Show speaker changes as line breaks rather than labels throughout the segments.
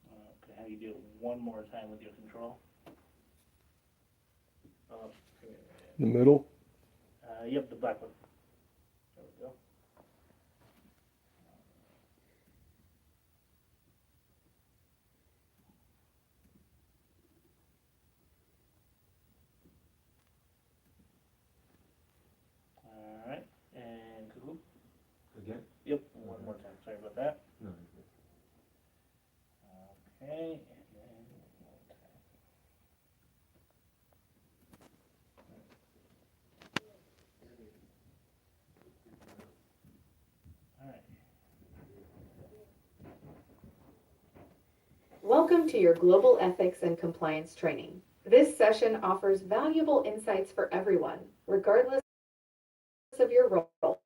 Okay, how do you do it one more time with your control? Oh,
The middle?
yep, the black one. There we go. All right, and Kahoot?
Again?
Yep, one more time. Sorry about that.
No.
Okay, and then one more time. All right.
Welcome to your Global Ethics and Compliance training. This session offers valuable insights for everyone, regardless of your role.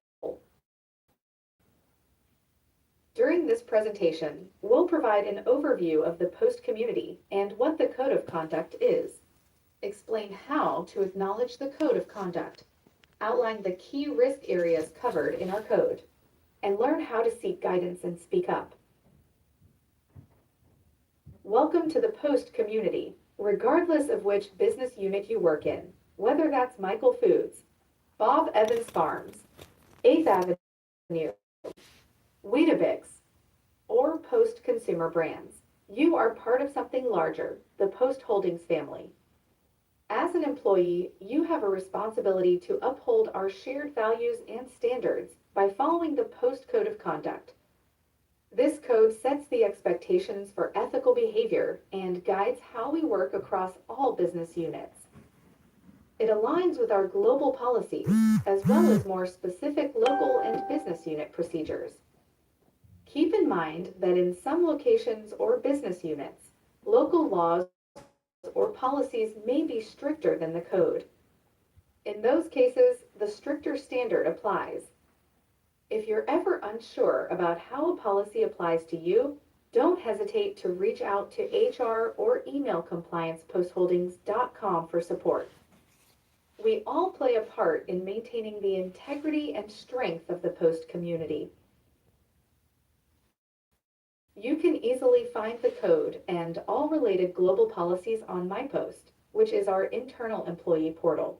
During this presentation, we'll provide an overview of the POST community and what the Code of Conduct is, explain how to acknowledge the Code of Conduct, outline the key risk areas covered in our code, and learn how to seek guidance and speak up. Welcome to the POST community, regardless of which business unit you work in, whether that's Michael Foods, Bob Evans Farms, 8th Avenue, Weetabix, or Post Consumer Brands. You are part of something larger, the Post Holdings family. As an employee, you have a responsibility to uphold our shared values and standards by following the Post Code of Conduct. This code sets the expectations for ethical behavior and guides how we work across all business units. It aligns with our global policies, as well as more specific local and business unit procedures. Keep in mind that in some locations or business units, local laws or policies may be stricter than the code. In those cases, the stricter standard applies. If you're ever unsure about how a policy applies to you, don't hesitate to reach out to HR or email compliancepostholdings.com for support. We all play a part in maintaining the integrity and strength of the Post community. You can easily find the code and all related global policies on MyPost, which is our internal employee portal.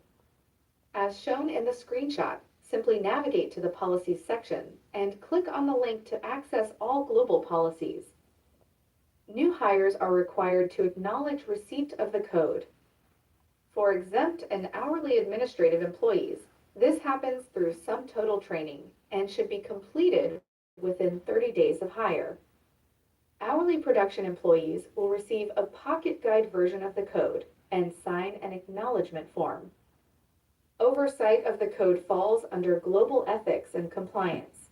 As shown in the screenshot, simply navigate to the Policies section and click on the link to access all global policies. New hires are required to acknowledge receipt of the code. For exempt and hourly administrative employees, this happens through sum total training and should be completed within 30 days of hire. Hourly production employees will receive a pocket guide version of the code and sign an acknowledgement form. Oversight of the code falls under Global Ethics and Compliance.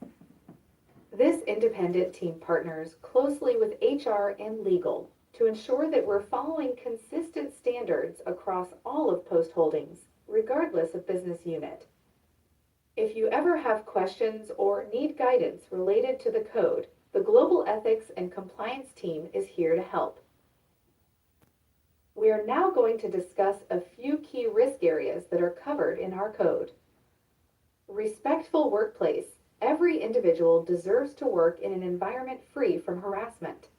This independent team partners closely with HR and legal to ensure that we're following consistent standards across all of Post Holdings, regardless of business unit. If you ever have questions or need guidance related to the code, the Global Ethics and Compliance team is here to help. We are now going to discuss a few key risk areas that are covered in our code. Respectful workplace. Every individual deserves to work in an environment free from harassment.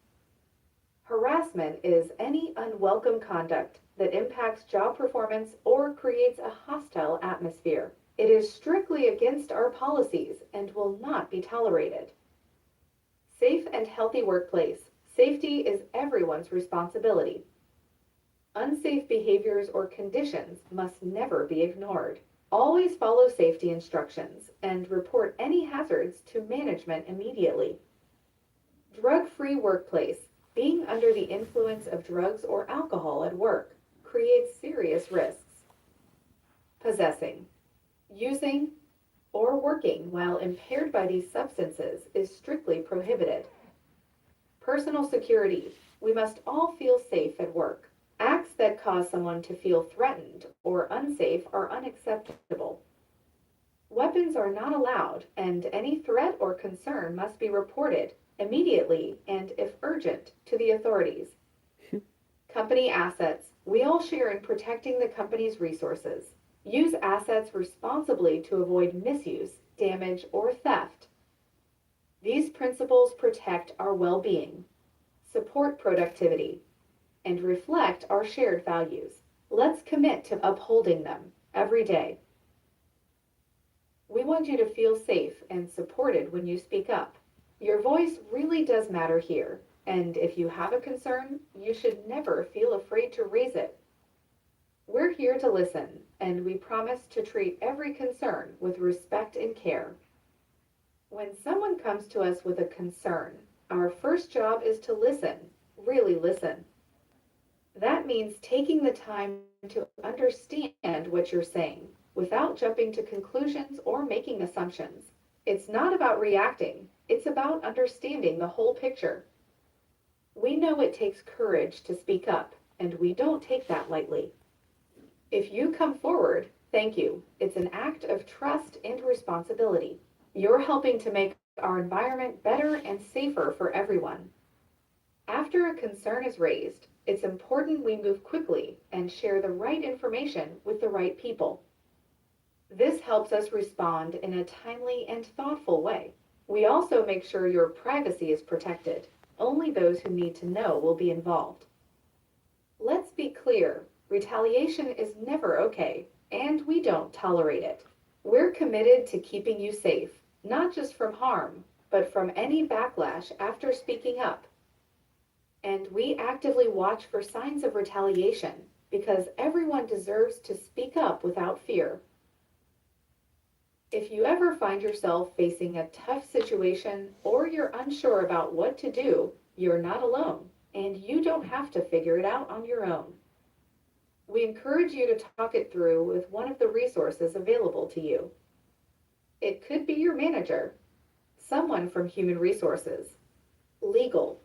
Harassment is any unwelcome conduct that impacts job performance or creates a hostile atmosphere. It is strictly against our policies and will not be tolerated. Safe and healthy workplace. Safety is everyone's responsibility. Unsafe behaviors or conditions must never be ignored. Always follow safety instructions and report any hazards to management immediately. Drug-free workplace. Being under the influence of drugs or alcohol at work creates serious risks. Possessing, using, or working while impaired by these substances is strictly prohibited. Personal security. We must all feel safe at work. Acts that cause someone to feel threatened or unsafe are unacceptable. Weapons are not allowed, and any threat or concern must be reported immediately and, if urgent, to the authorities. Company assets. We all share in protecting the company's resources. Use assets responsibly to avoid misuse, damage, or theft. These principles protect our well-being, support productivity, and reflect our shared values. Let's commit to upholding them every day. We want you to feel safe and supported when you speak up. Your voice really does matter here, and if you have a concern, you should never feel afraid to raise it. We're here to listen, and we promise to treat every concern with respect and care. When someone comes to us with a concern, our first job is to listen, really listen. That means taking the time to understand what you're saying without jumping to conclusions or making assumptions. It's not about reacting, it's about understanding the whole picture. We know it takes courage to speak up, and we don't take that lightly. If you come forward, thank you. It's an act of trust and responsibility. You're helping to make our environment better and safer for everyone. After a concern is raised, it's important we move quickly and share the right information with the right people. This helps us respond in a timely and thoughtful way. We also make sure your privacy is protected. Only those who need to know will be involved. Let's be clear, retaliation is never okay, and we don't tolerate it. We're committed to keeping you safe, not just from harm, but from any backlash after speaking up. And we actively watch for signs of retaliation because everyone deserves to speak up without fear. If you ever find yourself facing a tough situation or you're unsure about what to do, you're not alone, and you don't have to figure it out on your own. We encourage you to talk it through with one of the resources available to you. It could be your manager, someone from Human Resources, legal,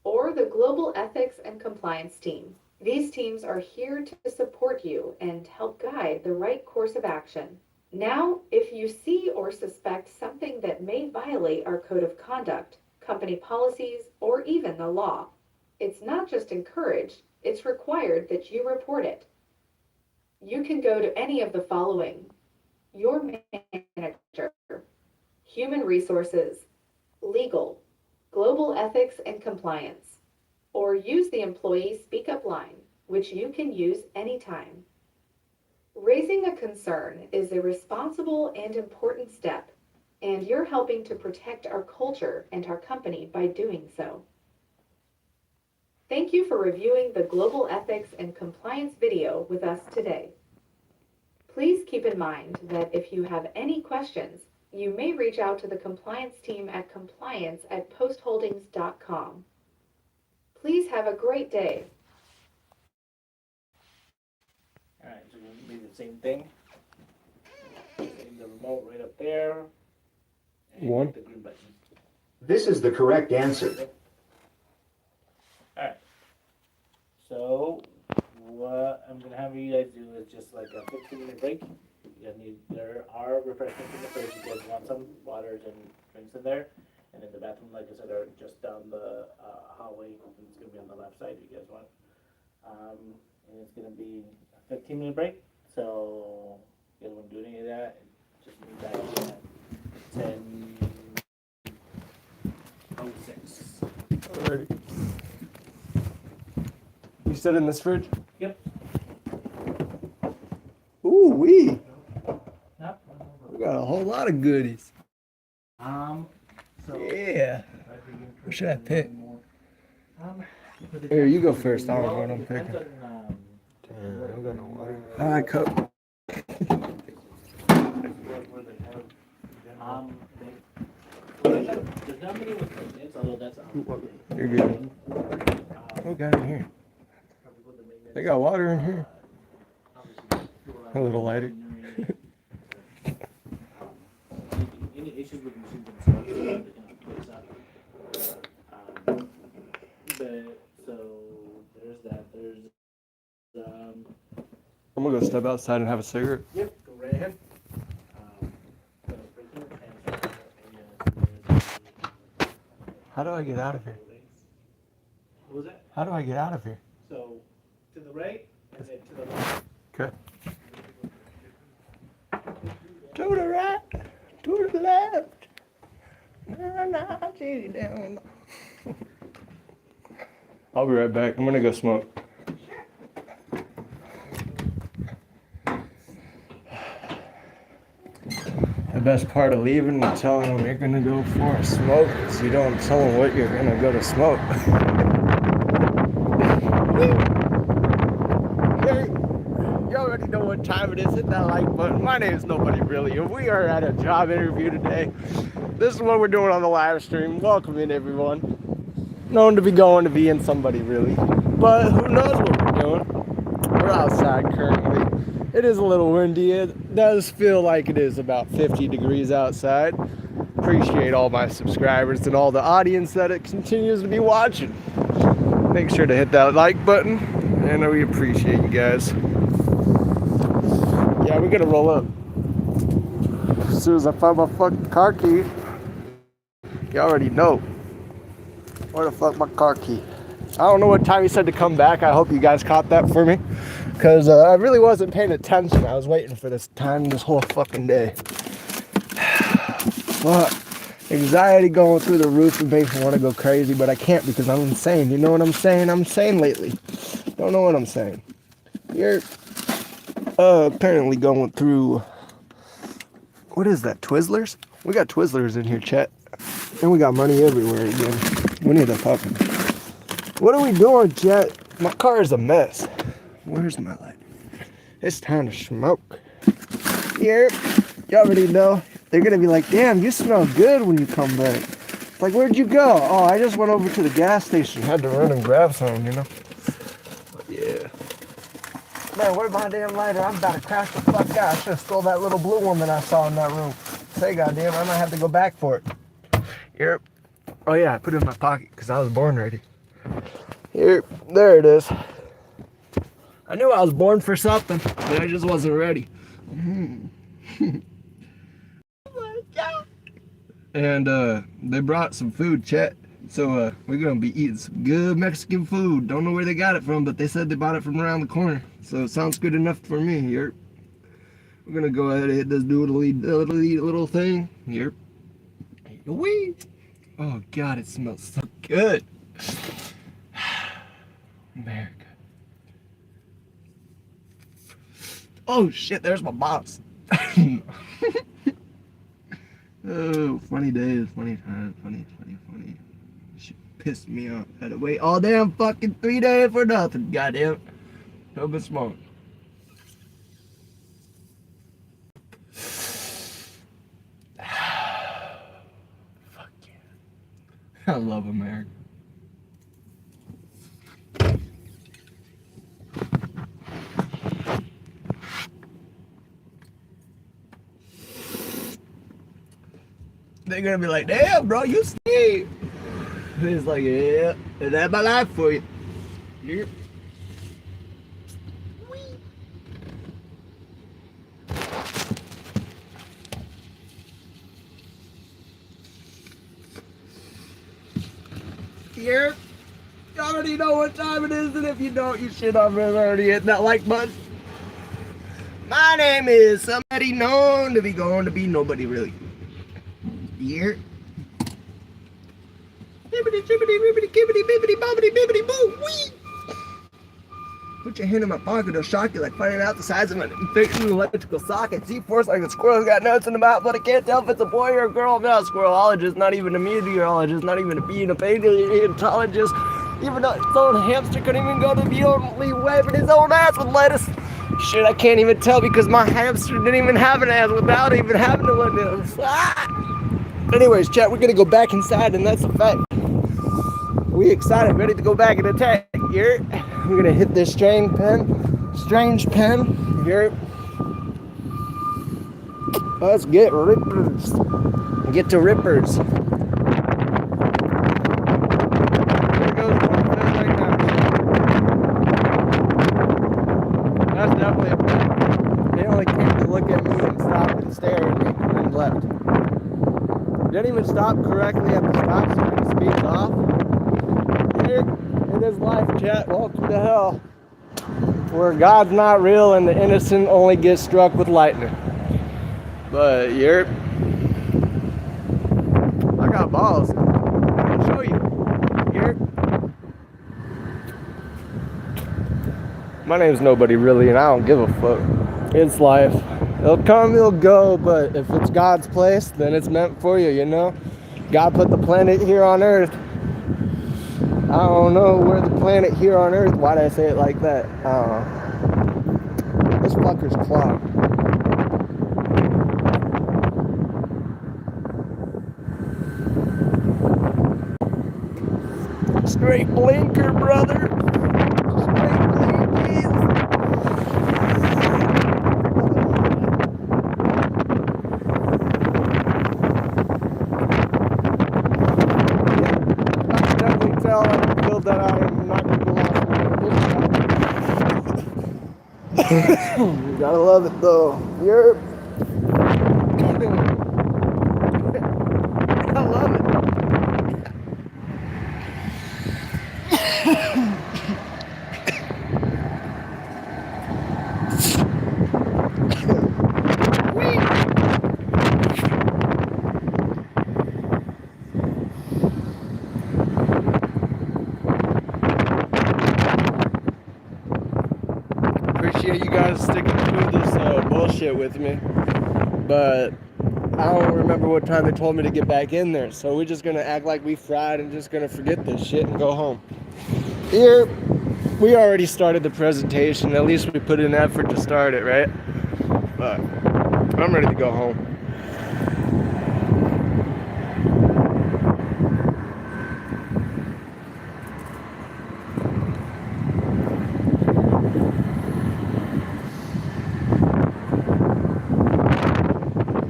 or the Global Ethics and Compliance team. These teams are here to support you and help guide the right course of action. Now, if you see or suspect something that may violate our code of conduct, company policies, or even the law, it's not just encouraged, it's required that you report it. You can go to any of the following: your manager, Human Resources, legal, Global Ethics and Compliance, or use the Employee Speak Up line, which you can use anytime. Raising a concern is a responsible and important step, and you're helping to protect our culture and our company by doing so. Thank you for reviewing the Global Ethics and Compliance video with us today. Please keep in mind that if you have any questions, you may reach out to the compliance team at compliance@postholdings.com. Please have a great day.
Alright, so we'll do the same thing. Setting the remote right up there. And
One.
hit the green button.
This is the correct answer.
Alright. So, what I'm gonna have you guys do is just like a 15-minute break. There are refreshments in the fridge. You guys want some waters and drinks in there. And then the bathroom, like I said, are just down the hallway. It's gonna be on the left side if you guys want. And it's gonna be a 15-minute break. So, if you guys want to do any of that, just move back at 10:06.
Alrighty. You said in this fridge?
Yep.
Ooh wee!
Yep.
We got a whole lot of goodies.
So
Yeah. What should I pick? Here, you go first. I don't know what I'm picking. Damn, I don't got no water. Alright, cup.
There's not many with maintenance, although that's
You're good. What got in here? They got water in here. A little lighter.
Any issues with machines themselves, they can place up. But so there's that. There's
I'm gonna go step outside and have a cigarette.
yep, go right ahead.
How do I get out of here?
What was that?
How do I get out of here?
So to the right, and then to the left.
Okay. To the right, to the left. Nah, see down. I'll be right back. I'm gonna go smoke. The best part of leaving and telling them you're gonna go for a smoke is you don't tell them what you're gonna go to smoke. Hey, you already know what time it is. Hit that like button. My name is Nobody Really, and we are at a job interview today. This is what we're doing on the live stream. Welcome in, everyone. Known to be going to be in Somebody Really, but who knows what we're doing. We're outside currently. It is a little windy. It does feel like it is about 50 degrees outside. Appreciate all my subscribers and all the audience that it continues to be watching. Make sure to hit that like button, and we appreciate you guys. Yeah, we're gonna roll up. As soon as I find my fucking car key, you already know. Where the fuck my car key? I don't know what time he said to come back. I hope you guys caught that for me. Because I really wasn't paying attention. I was waiting for this time this whole fucking day. Fuck. Anxiety going through the roof and makes me want to go crazy, but I can't because I'm insane. You know what I'm saying? I'm insane lately. Don't know what I'm saying. You're apparently going through... What is that? Twizzlers? We got Twizzlers in here, chat. And we got money everywhere again. We need to fucking... What are we doing, chat? My car is a mess. Where's my light? It's time to smoke. Here, you already know. They're gonna be like, damn, you smell good when you come back. It's like, where'd you go? Oh, I just went over to the gas station. Had to run and grab some, you know? But yeah. Man, where's my damn lighter? I'm about to crash the fuck out. I should've stole that little blue one that I saw in that room. Say, goddamn, I might have to go back for it. Here. Oh yeah, I put it in my pocket because I was born ready. Here, there it is. I knew I was born for something, but I just wasn't ready. And they brought some food, chat. So we're gonna be eating some good Mexican food. Don't know where they got it from, but they said they bought it from around the corner. So it sounds good enough for me. Here, we're gonna go ahead and hit this little thing. Here, wee. Oh God, it smells so good. America. Oh shit, there's my boss. Oh, funny days, funny times, funny. Shit pissed me off. Had to wait all damn fucking 3 days for nothing, goddamn. No but smoke. Fuck yeah. I love America. They're gonna be like, damn, bro, you stink. And it's like, yeah, that's my life for you. Yep. Yep. You already know what time it is, and if you don't, you should have already hit that like button. My name is somebody known to be going to be nobody really. Here. Bibbidi jibbidi ribbidi gibbidi bibbidi bobbidi bibbidi boo wee. Put your hand in my pocket, it'll shock you like finding out the size of an infected electrical socket. Z-force like the squirrel's got nuts in the mouth, but I can't tell if it's a boy or a girl. I'm not a squirrelologist, not even a meteorologist, not even a bee and a paleontologist. Even though its own hamster couldn't even go to the only waving his own ass with lettuce. Shit, I can't even tell because my hamster didn't even have an ass without even having a lettuce. Anyways, chat, we're gonna go back inside, and that's a fact. We excited, ready to go back and attack. Here, we're gonna hit this strange pen. Here, let's get rippers. Get to rippers. There goes one pen right now. That's definitely a pen. They only came to look at me and stop and stare at me and left. Didn't even stop correctly at the stop sign. The speed's off. Here, it is life, chat. Welcome to hell. where God's not real and the innocent only get struck with lightning. But I got balls. I'll show you. My name's nobody really, and I don't give a fuck. It's life. It'll come, it'll go, but if it's God's place, then it's meant for you, you know? God put the planet here on Earth. I don't know where the planet here on Earth, why'd I say it like that? I don't know. This fucker's clogged. Straight blinker, brother. Straight blinkies. I can definitely tell I can feel that I am not going to last long. Gotta love it though. I love it. Appreciate you guys sticking through this bullshit with me, but I don't remember what time they told me to get back in there, so we're just gonna act like we fried and just gonna forget this shit and go home. Here, we already started the presentation. At least we put in effort to start it, right? But I'm ready to go home.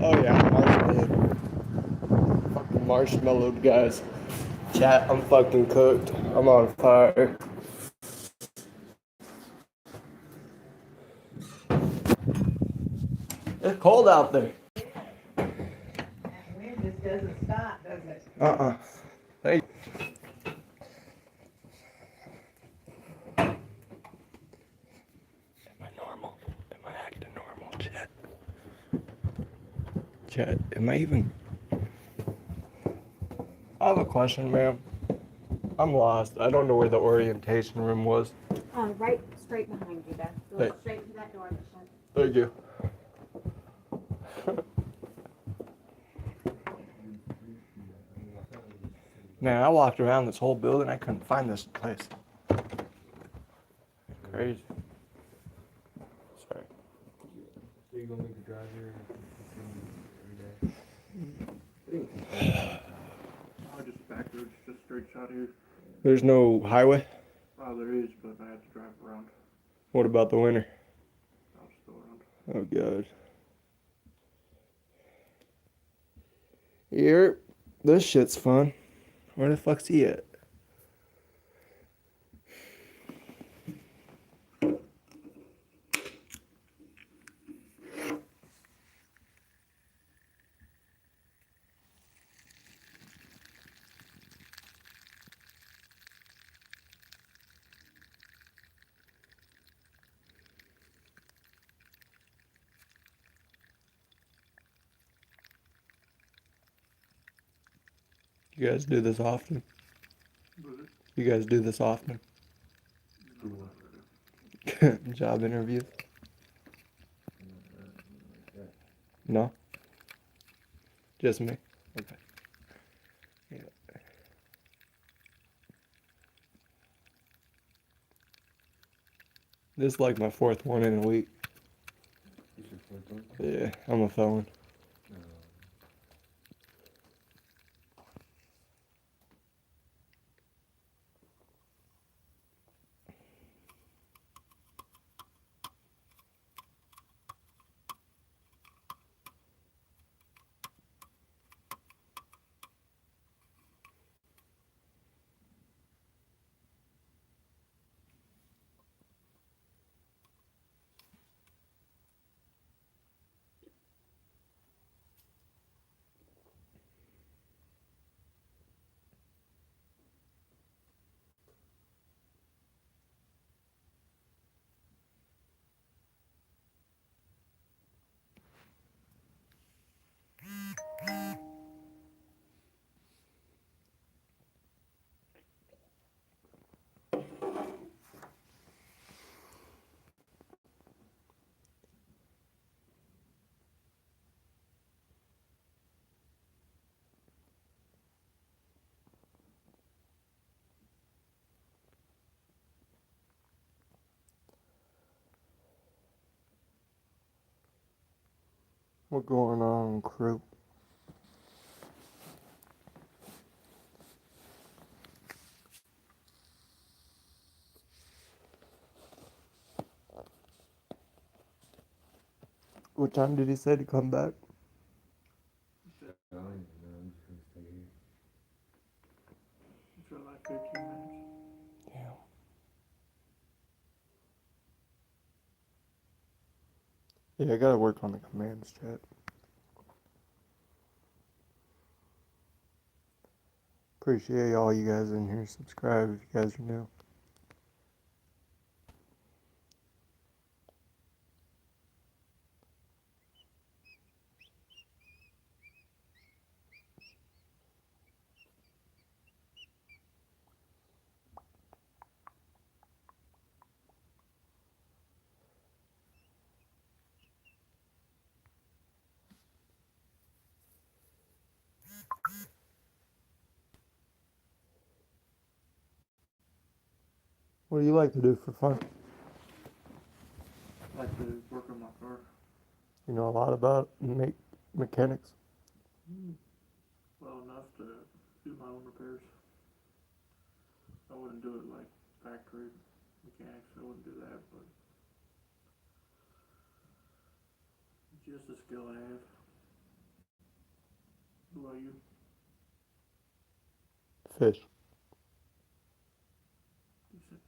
Oh yeah, fucking marshmallowed, guys. Chat, I'm fucking cooked. I'm on fire. It's cold out there.
Wind just doesn't stop, does it?
Hey. Am I normal? Am I acting normal, chat? Chat, am I even... I have a question, ma'am. I'm lost. I don't know where the orientation room was.
Right straight behind you, Beth. Go
Hey.
straight to that door that's shut.
Thank you. Man, I walked around this whole building. I couldn't find this place. Crazy. Sorry.
So you gonna make the drive here every day? Just back roads, just straight shot here.
There's no highway?
There is, but I have to drive around.
What about the winter?
I'll just go around.
Oh, God. Here, this shit's fun. Where the fuck's he at? You guys do this often? You guys do this often? Job interviews? No? Just me? Okay. Yeah. This is like my fourth one in a week. Yeah, I'm a felon. What going on, crew? What time did he say to come back?
For like 15 minutes.
Yeah. Yeah, I gotta work on the commands chat. Appreciate all you guys in here. Subscribe if you guys are new. What do you like to do for fun?
I like to work on my car.
You know a lot about mechanics.
Well enough to do my own repairs. I wouldn't do it like factory mechanics. I wouldn't do that, but it's just a skill I have. Who are you?
Fish.
You said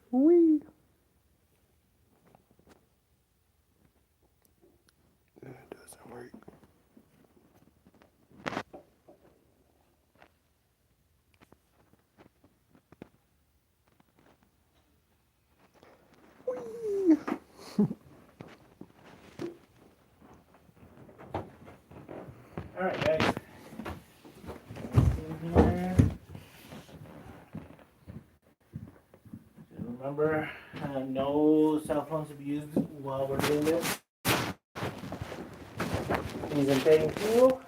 Wee. It doesn't work. Wee.
Alright, guys. In here. Remember, no cell phones to be used while we're doing this. These are paying fuel.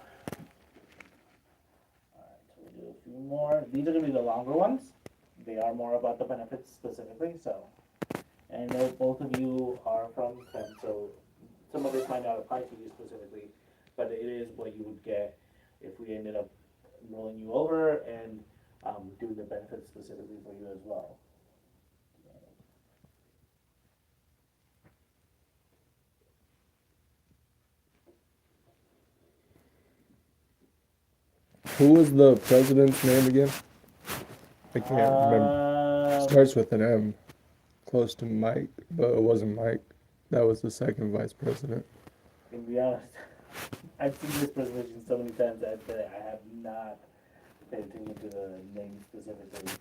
Alright, so we'll do a few more. These are going to be the longer ones. They are more about the benefits specifically, so. And I know both of you are from Clem, so some of this might not apply to you specifically, but it is what you would get if we ended up rolling you over and doing the benefits specifically for you as well.
Who was the president's name again? I can't remember. Starts with an M. Close to Mike, but it wasn't Mike. That was the second vice president.
To be honest, I've seen this presentation so many times that I have not paid attention to the name specifically.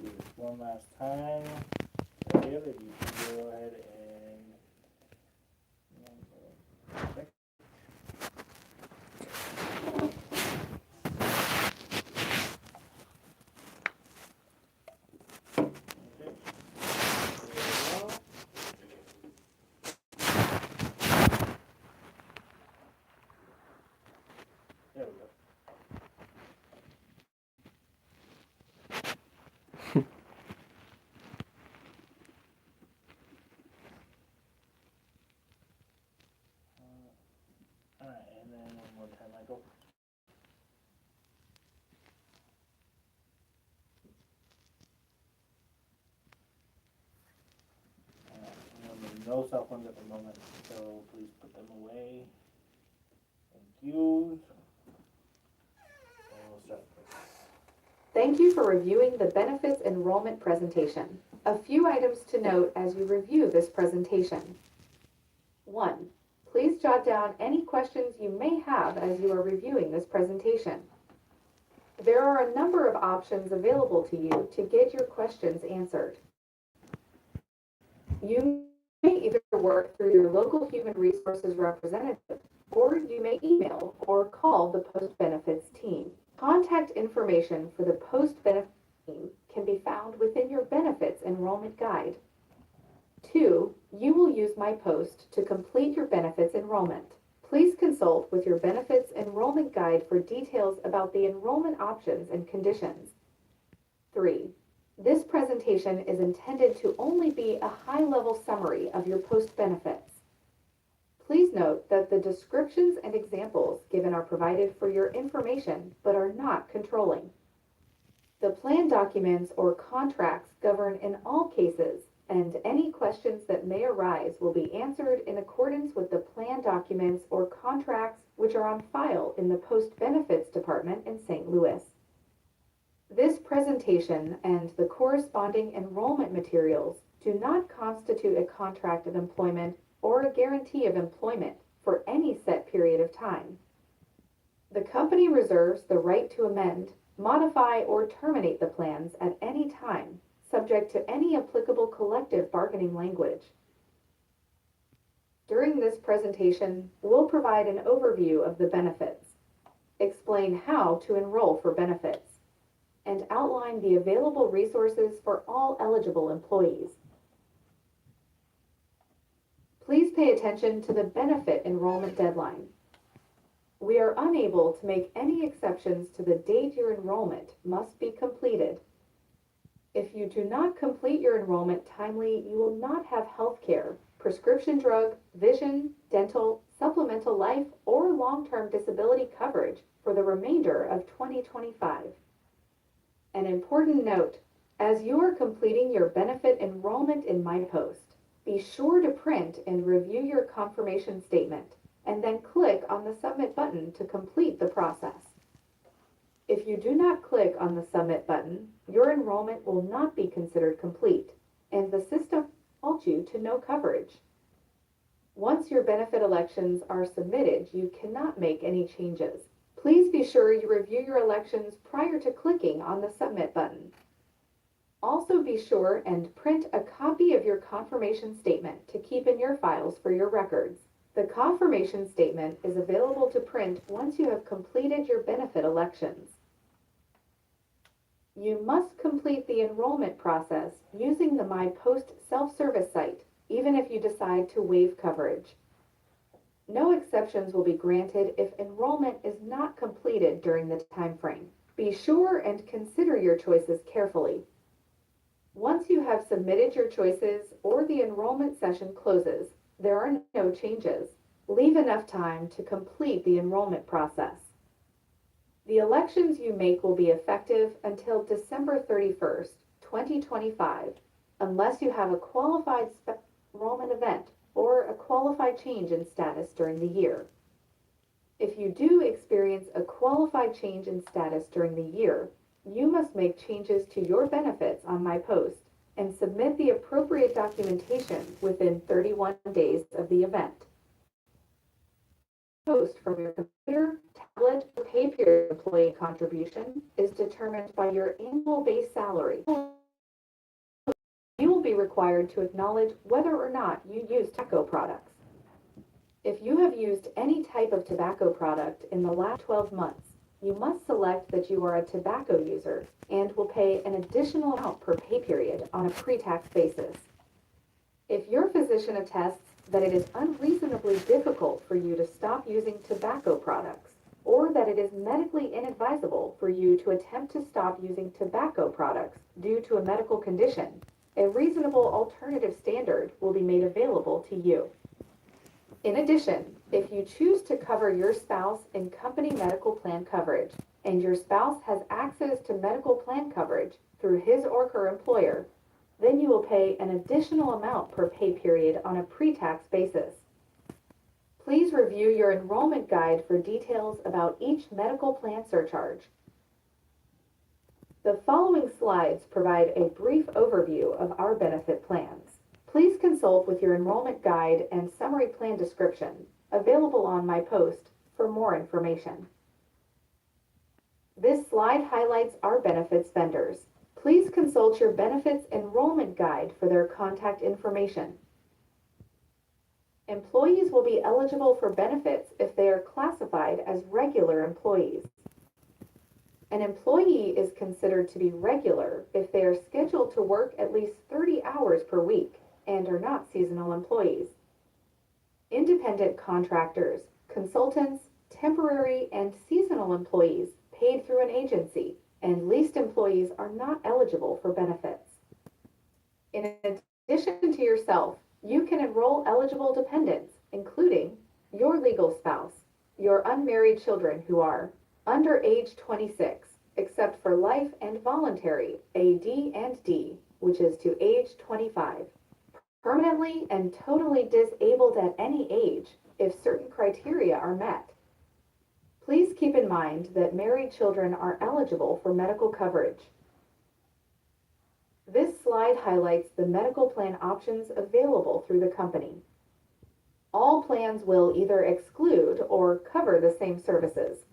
Do this one last time. Okay, if you can go ahead and. Okay. There we go. no cell phones at the moment, so please put them away. Thank you. And we'll start with
Thank you for reviewing the benefits enrollment presentation. A few items to note as you review this presentation. 1. Please jot down any questions you may have as you are reviewing this presentation. There are a number of options available to you to get your questions answered. You may either work through your local human resources representative, or you may email or call the Post Benefits team. Contact information for the Post Benefits team can be found within your benefits enrollment guide. 2. You will use MyPost to complete your benefits enrollment. Please consult with your benefits enrollment guide for details about the enrollment options and conditions. 3. This presentation is intended to only be a high-level summary of your post benefits. Please note that the descriptions and examples given are provided for your information but are not controlling. The plan documents or contracts govern in all cases, and any questions that may arise will be answered in accordance with the plan documents or contracts which are on file in the Post Benefits Department in St. Louis. This presentation and the corresponding enrollment materials do not constitute a contract of employment or a guarantee of employment for any set period of time. The company reserves the right to amend, modify, or terminate the plans at any time, subject to any applicable collective bargaining language. During this presentation, we'll provide an overview of the benefits, explain how to enroll for benefits, and outline the available resources for all eligible employees. Please pay attention to the benefit enrollment deadline. We are unable to make any exceptions to the date your enrollment must be completed. If you do not complete your enrollment timely, you will not have health care, prescription drug, vision, dental, supplemental life, or long-term disability coverage for the remainder of 2025. An important note, as you are completing your benefit enrollment in MyPost, be sure to print and review your confirmation statement, and then click on the Submit button to complete the process. If you do not click on the Submit button, your enrollment will not be considered complete, and the system will default you to no coverage. Once your benefit elections are submitted, you cannot make any changes. Please be sure you review your elections prior to clicking on the Submit button. Also be sure and print a copy of your confirmation statement to keep in your files for your records. The confirmation statement is available to print once you have completed your benefit elections. You must complete the enrollment process using the MyPost self-service site, even if you decide to waive coverage. No exceptions will be granted if enrollment is not completed during the time frame. Be sure and consider your choices carefully. Once you have submitted your choices or the enrollment session closes, there are no changes. Leave enough time to complete the enrollment process. The elections you make will be effective until December 31st, 2025, unless you have a qualified enrollment event or a qualified change in status during the year. If you do experience a qualified change in status during the year, you must make changes to your benefits on MyPost and submit the appropriate documentation within 31 days of the event. Post from your computer, tablet, or pay period employee contribution is determined by your annual base salary. You will be required to acknowledge whether or not you use tobacco products. If you have used any type of tobacco product in the last 12 months, you must select that you are a tobacco user and will pay an additional amount per pay period on a pre-tax basis. If your physician attests that it is unreasonably difficult for you to stop using tobacco products, or that it is medically inadvisable for you to attempt to stop using tobacco products due to a medical condition, a reasonable alternative standard will be made available to you. In addition, if you choose to cover your spouse in company medical plan coverage, and your spouse has access to medical plan coverage through his or her employer, Then you will pay an additional amount per pay period on a pre-tax basis. Please review your enrollment guide for details about each medical plan surcharge. The following slides provide a brief overview of our benefit plans. Please consult with your enrollment guide and summary plan description, available on my post, for more information. This slide highlights our benefits vendors. Please consult your benefits enrollment guide for their contact information. Employees will be eligible for benefits if they are classified as regular employees. An employee is considered to be regular if they are scheduled to work at least 30 hours per week and are not seasonal employees. Independent contractors, consultants, temporary and seasonal employees paid through an agency, and leased employees are not eligible for benefits. In addition to yourself, you can enroll eligible dependents, including your legal spouse, your unmarried children who are under age 26, except for life and voluntary, AD&D, which is to age 25. Permanently and totally disabled at any age, if certain criteria are met. Please keep in mind that married children are eligible for medical coverage. This slide highlights the medical plan options available through the company. All plans will either exclude or cover the same services.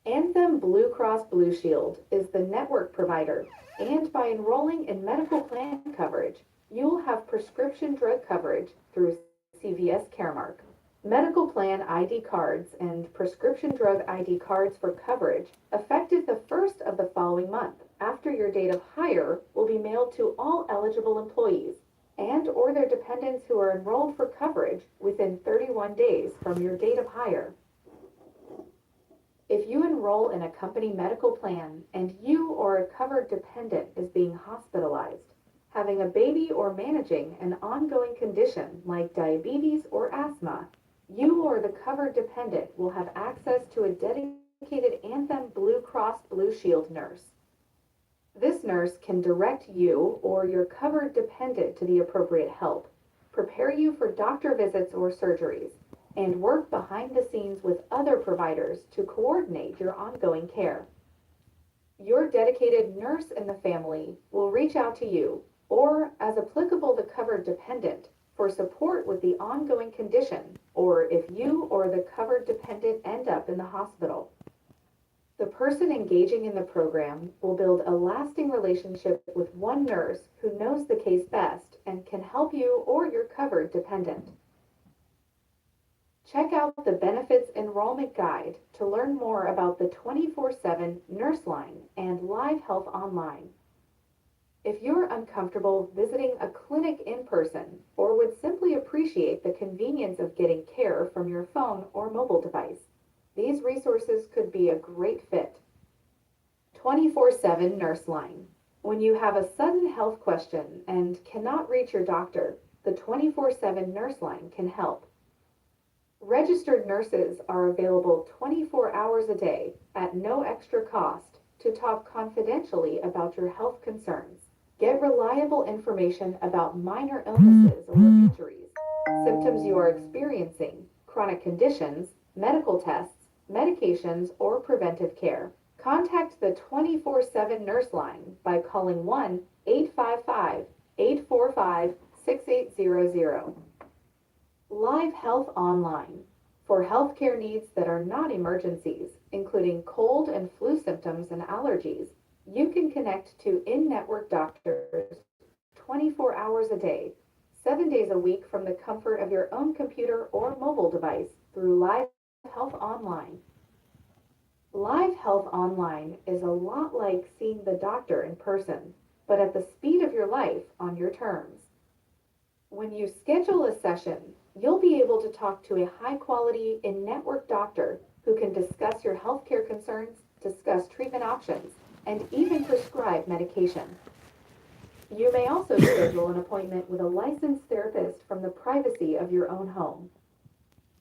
Anthem Blue Cross Blue Shield is the network provider, and by enrolling in medical plan coverage, you will have prescription drug coverage through CVS Caremark. Medical plan ID cards and prescription drug ID cards for coverage, effective the first of the following month after your date of hire, will be mailed to all eligible employees and or their dependents who are enrolled for coverage within 31 days from your date of hire. If you enroll in a company medical plan and you or a covered dependent is being hospitalized, having a baby, or managing an ongoing condition like diabetes or asthma, you or the covered dependent will have access to a dedicated Anthem Blue Cross Blue Shield nurse. This nurse can direct you or your covered dependent to the appropriate help, prepare you for doctor visits or surgeries, and work behind the scenes with other providers to coordinate your ongoing care. Your dedicated nurse in the family will reach out to you, or, as applicable, the covered dependent, for support with the ongoing condition, or if you or the covered dependent end up in the hospital. The person engaging in the program will build a lasting relationship with one nurse who knows the case best and can help you or your covered dependent. Check out the Benefits Enrollment Guide to learn more about the 24/7 Nurse Line and Live Health Online. If you're uncomfortable visiting a clinic in person or would simply appreciate the convenience of getting care from your phone or mobile device, these resources could be a great fit. 24/7 Nurse Line. When you have a sudden health question and cannot reach your doctor, the 24/7 Nurse Line can help. Registered nurses are available 24 hours a day at no extra cost to talk confidentially about your health concerns. Get reliable information about minor illnesses or injuries, symptoms you are experiencing, chronic conditions, medical tests, medications, or preventive care. Contact the 24/7 Nurse Line by calling 1-855-845-6800. Live Health Online. For healthcare needs that are not emergencies, including cold and flu symptoms and allergies, you can connect to in-network doctors 24 hours a day, 7 days a week from the comfort of your own computer or mobile device through Live Health Online. Live Health Online is a lot like seeing the doctor in person, but at the speed of your life on your terms. When you schedule a session, you'll be able to talk to a high-quality in-network doctor who can discuss your healthcare concerns, discuss treatment options, and even prescribe medication. You may also schedule an appointment with a licensed therapist from the privacy of your own home.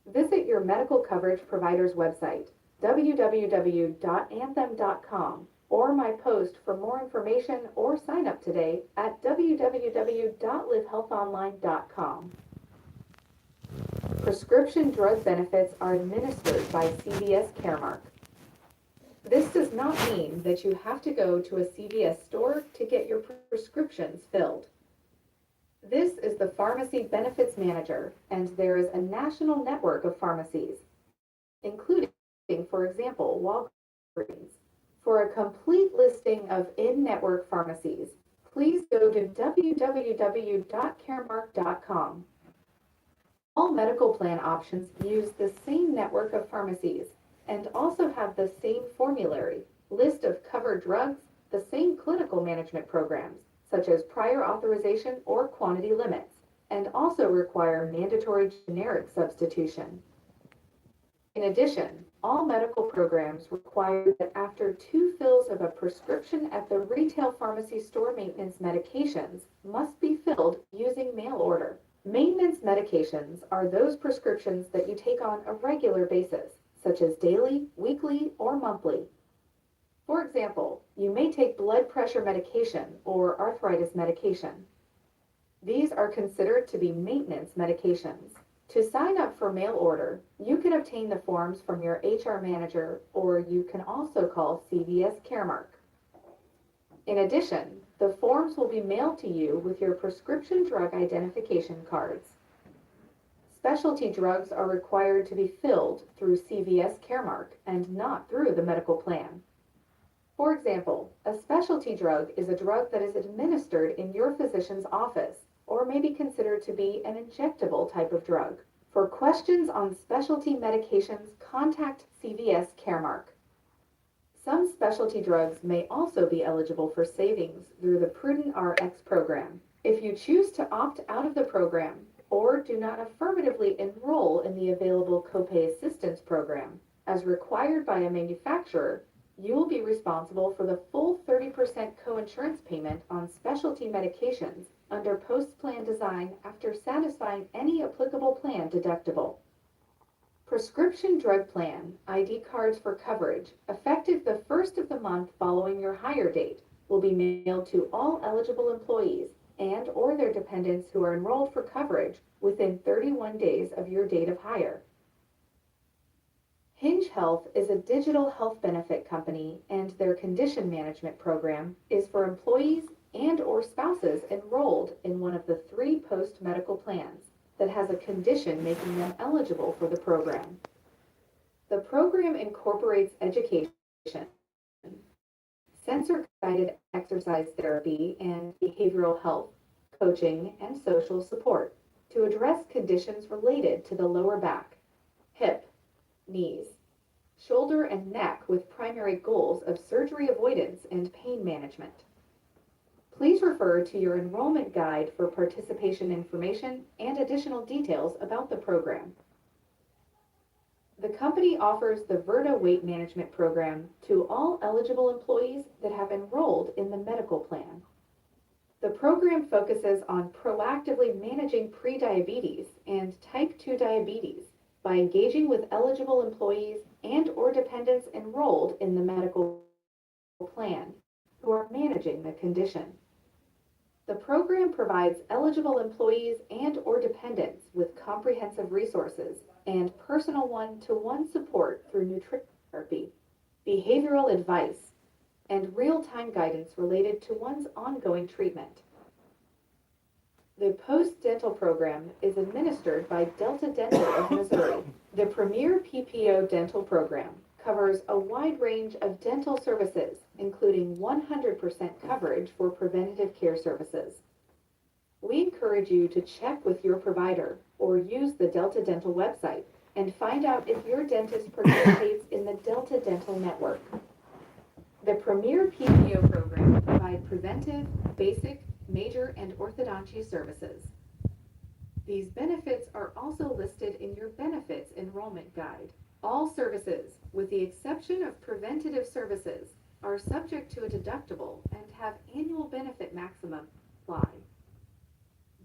Visit your medical coverage provider's website, www.anthem.com, or my post for more information or sign up today at www.livehealthonline.com. Prescription drug benefits are administered by CVS Caremark. This does not mean that you have to go to a CVS store to get your prescriptions filled. This is the Pharmacy Benefits Manager, and there is a national network of pharmacies, including, for example, Walgreens. For a complete listing of in-network pharmacies, please go to www.caremark.com. All medical plan options use the same network of pharmacies and also have the same formulary, list of covered drugs, the same clinical management programs, such as prior authorization or quantity limits, and also require mandatory generic substitution. In addition, all medical programs require that after 2 fills of a prescription at the retail pharmacy store, maintenance medications must be filled using mail order. Maintenance medications are those prescriptions that you take on a regular basis, such as daily, weekly, or monthly. For example, you may take blood pressure medication or arthritis medication. These are considered to be maintenance medications. To sign up for mail order, you can obtain the forms from your HR manager, or you can also call CVS Caremark. In addition, the forms will be mailed to you with your prescription drug identification cards. Specialty drugs are required to be filled through CVS Caremark and not through the medical plan. For example, a specialty drug is a drug that is administered in your physician's office or may be considered to be an injectable type of drug. For questions on specialty medications, contact CVS Caremark. Some specialty drugs may also be eligible for savings through the Prudent Rx program. If you choose to opt out of the program or do not affirmatively enroll in the available copay assistance program, as required by a manufacturer, you will be responsible for the full 30% coinsurance payment on specialty medications under post-plan design after satisfying any applicable plan deductible. Prescription drug plan ID cards for coverage, effective the first of the month following your hire date, will be mailed to all eligible employees and or their dependents who are enrolled for coverage within 31 days of your date of hire. Hinge Health is a digital health benefit company, and their condition management program is for employees and or spouses enrolled in one of the 3 post-medical plans that has a condition making them eligible for the program. The program incorporates education, sensor-guided exercise therapy, and behavioral health, coaching, and social support to address conditions related to the lower back, hip, knees, shoulder, and neck, with primary goals of surgery avoidance and pain management. Please refer to your enrollment guide for participation information and additional details about the program. The company offers the Virta Weight Management Program to all eligible employees that have enrolled in the medical plan. The program focuses on proactively managing prediabetes and type 2 diabetes by engaging with eligible employees and or dependents enrolled in the medical plan who are managing the condition. The program provides eligible employees and or dependents with comprehensive resources and personal one-to-one support through nutrition therapy, behavioral advice, and real-time guidance related to one's ongoing treatment. The post-dental program is administered by Delta Dental of Missouri. The premier PPO dental program covers a wide range of dental services, including 100% coverage for preventative care services. We encourage you to check with your provider or use the Delta Dental website and find out if your dentist participates in the Delta Dental Network. The premier PPO program provides preventive, basic, major, and orthodontia services. These benefits are also listed in your benefits enrollment guide. All services, with the exception of preventative services, are subject to a deductible and have annual benefit maximum apply.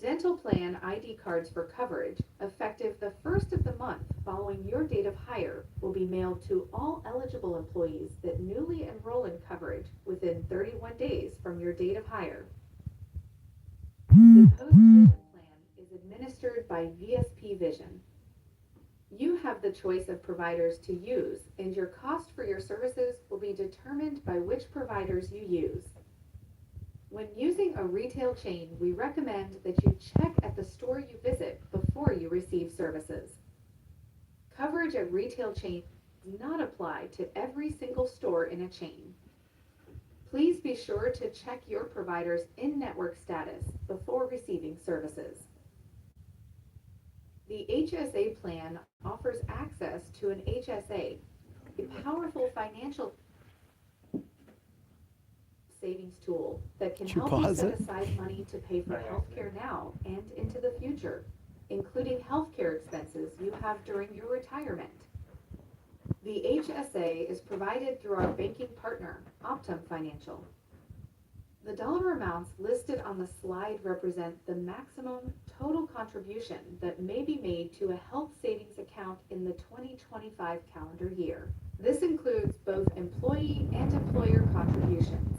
Dental Dental plan ID cards for coverage, effective the first of the month following your date of hire, will be mailed to all eligible employees that newly enroll in coverage within 31 days from your date of hire. The post-vision plan is administered by VSP Vision. You have the choice of providers to use, and your cost for your services will be determined by which providers you use. When using a retail chain, we recommend that you check at the store you visit before you receive services. Coverage at retail chains does not apply to every single store in a chain. Please be sure to check your provider's in-network status before receiving services. The HSA plan offers access to an HSA, a powerful financial savings tool that can
Did you
help you
pause
set
it?
aside money to pay for healthcare now and into the future, including healthcare expenses you have during your retirement. The HSA is provided through our banking partner, Optum Financial. The dollar amounts listed on the slide represent the maximum total contribution that may be made to a health savings account in the 2025 calendar year. This includes both employee and employer contributions.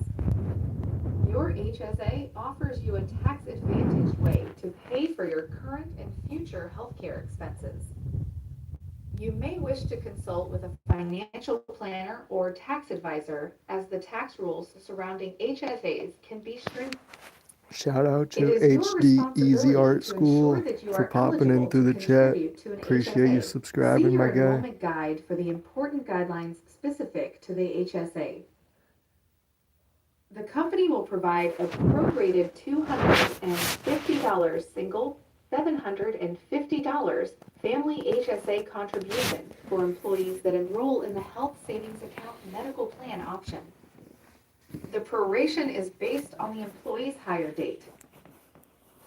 Your HSA offers you a tax-advantaged way to pay for your current and future healthcare expenses. You may wish to consult with a financial planner or tax advisor, as the tax rules surrounding HSAs can be stringent.
Shout out
It
to
is your
HD Easy
responsibility
Art
to
School
ensure that you
for
are
popping in
eligible
through
to
the chat.
contribute to an
Appreciate you
HSA.
subscribing,
See your
my guy.
enrollment guide for the important guidelines specific to the HSA. The company will provide a prorated $250 single, $750 family HSA contribution for employees that enroll in the Health Savings Account medical plan option. The proration is based on the employee's hire date.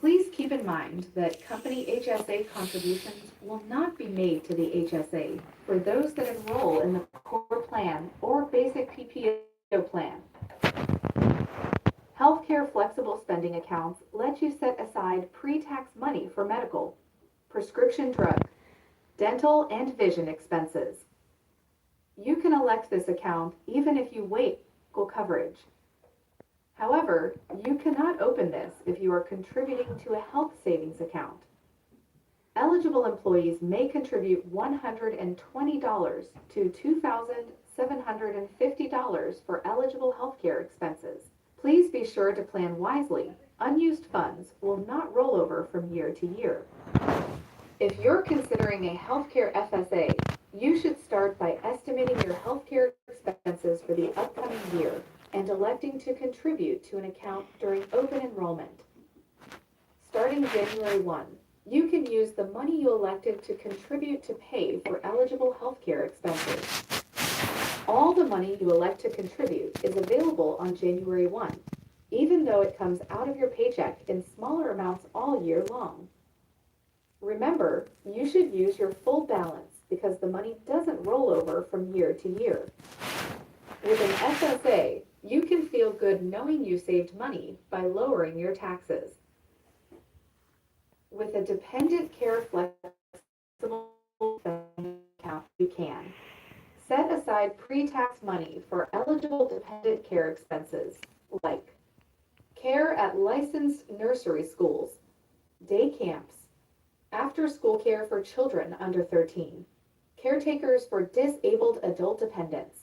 Please keep in mind that company HSA contributions will not be made to the HSA for those that enroll in the core plan or basic PPO plan. Healthcare flexible spending accounts let you set aside pre-tax money for medical, prescription drug, dental, and vision expenses. You can elect this account even if you waive medical coverage. However, you cannot open this if you are contributing to a health savings account. Eligible employees may contribute $120 to $2,750 for eligible healthcare expenses. Please be sure to plan wisely. Unused funds will not roll over from year to year. If you're considering a healthcare FSA, you should start by estimating your healthcare expenses for the upcoming year and electing to contribute to an account during open enrollment. Starting January 1, you can use the money you elected to contribute to pay for eligible healthcare expenses. All the money you elect to contribute is available on January 1, even though it comes out of your paycheck in smaller amounts all year long. Remember, you should use your full balance because the money doesn't roll over from year to year. With an FSA, you can feel good knowing you saved money by lowering your taxes. With a dependent care flexible spending account, you can set aside pre-tax money for eligible dependent care expenses like care at licensed nursery schools, day camps, after-school care for children under 13, caretakers for disabled adult dependents.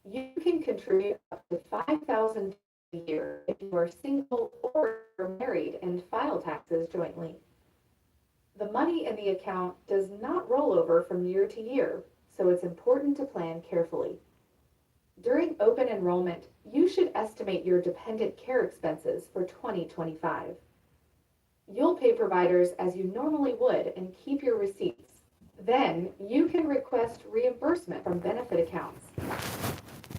You can contribute up to $5,000 a year if you are single or married and file taxes jointly. The money in the account does not roll over from year to year, so it's important to plan carefully. During open enrollment, you should estimate your dependent care expenses for 2025. You'll pay providers as you normally would and keep your receipts. Then, you can request reimbursement from benefit accounts.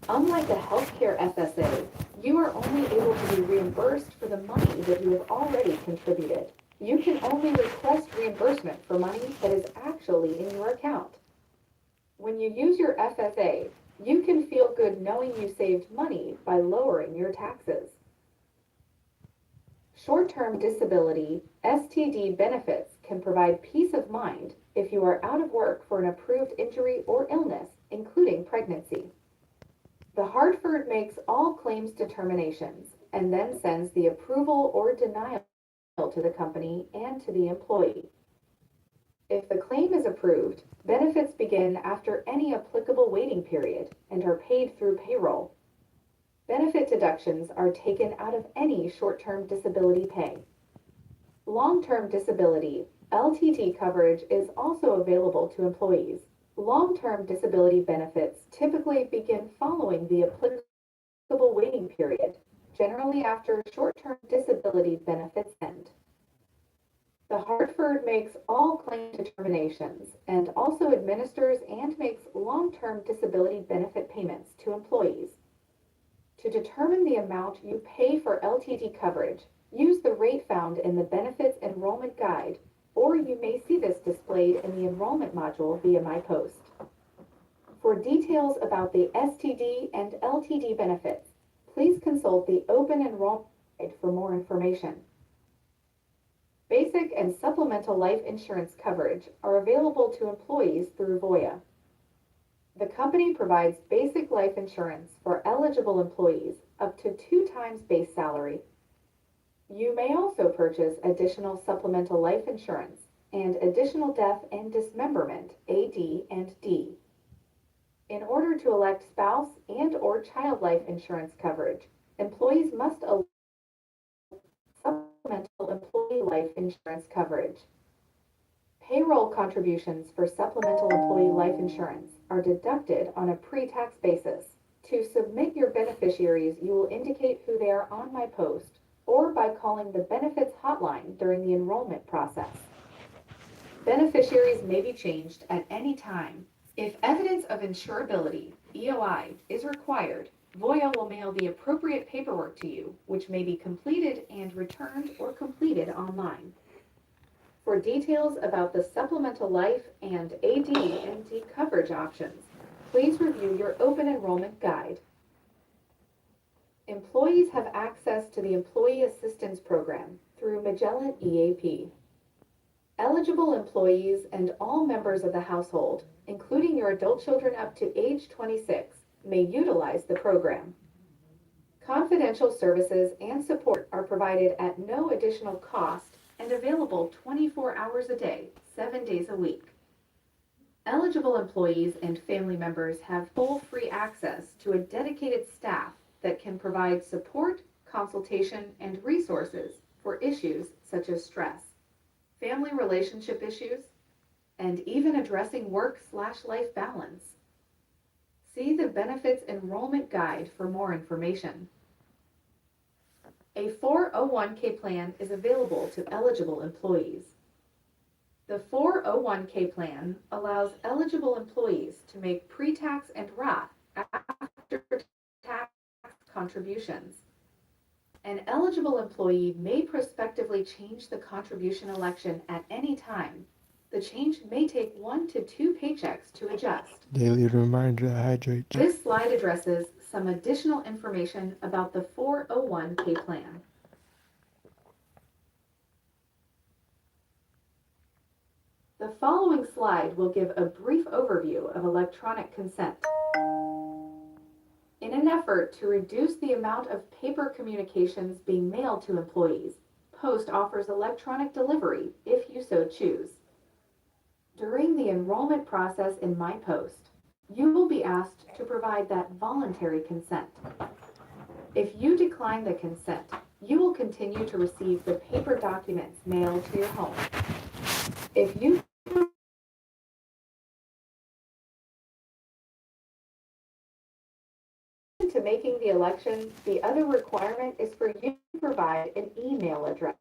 Unlike a healthcare FSA, you are only able to be reimbursed for the money that you have already contributed. You can only request reimbursement for money that is actually in your account. When you use your FSA, you can feel good knowing you saved money by lowering your taxes. Short-term disability, STD benefits can provide peace of mind if you are out of work for an approved injury or illness, including pregnancy. The Hartford makes all claims determinations and then sends the approval or denial to the company and to the employee. If the claim is approved, benefits begin after any applicable waiting period and are paid through payroll. Benefit deductions are taken out of any short-term disability pay. Long-term disability, LTD coverage is also available to employees. Long-term disability benefits typically begin following the applicable waiting period, generally after short-term disability benefits end. The Hartford makes all claim determinations and also administers and makes long-term disability benefit payments to employees. To determine the amount you pay for LTD coverage, use the rate found in the Benefits Enrollment Guide, or you may see this displayed in the enrollment module via MyPost. For details about the STD and LTD benefits, please consult the Open Enrollment Guide for more information. Basic and supplemental life insurance coverage are available to employees through Voya. The company provides basic life insurance for eligible employees up to 2 times base salary. You may also purchase additional supplemental life insurance and additional death and dismemberment, AD and D. In order to elect spouse and/or child life insurance coverage, employees must elect supplemental employee life insurance coverage. Payroll contributions for supplemental employee life insurance are deducted on a pre-tax basis. To submit your beneficiaries, you will indicate who they are on MyPost or by calling the benefits hotline during the enrollment process. Beneficiaries may be changed at any time. If evidence of insurability, EOI, is required, Voya will mail the appropriate paperwork to you, which may be completed and returned or completed online. For details about the supplemental life and AD and D coverage options, please review your Open Enrollment Guide. Employees have access to the Employee Assistance Program through Magellan EAP. Eligible employees and all members of the household, including your adult children up to age 26, may utilize the program. Confidential services and support are provided at no additional cost and available 24 hours a day, 7 days a week. Eligible employees and family members have full free access to a dedicated staff that can provide support, consultation, and resources for issues such as stress, family relationship issues, and even addressing work/life balance. See the Benefits Enrollment Guide for more information. A 401k plan is available to eligible employees. The 401k plan allows eligible employees to make pre-tax and Roth after-tax contributions. An eligible employee may prospectively change the contribution election at any time. The change may take 1 to 2 paychecks to adjust.
Daily reminder to hydrate.
This slide addresses some additional information about the 401k plan. The following slide will give a brief overview of electronic consent. In an effort to reduce the amount of paper communications being mailed to employees, Post offers electronic delivery if you so choose. During the enrollment process in MyPost, you will be asked to provide that voluntary consent. If you decline the consent, you will continue to receive the paper documents mailed to your home. If you to making the election, the other requirement is for you to provide an email address.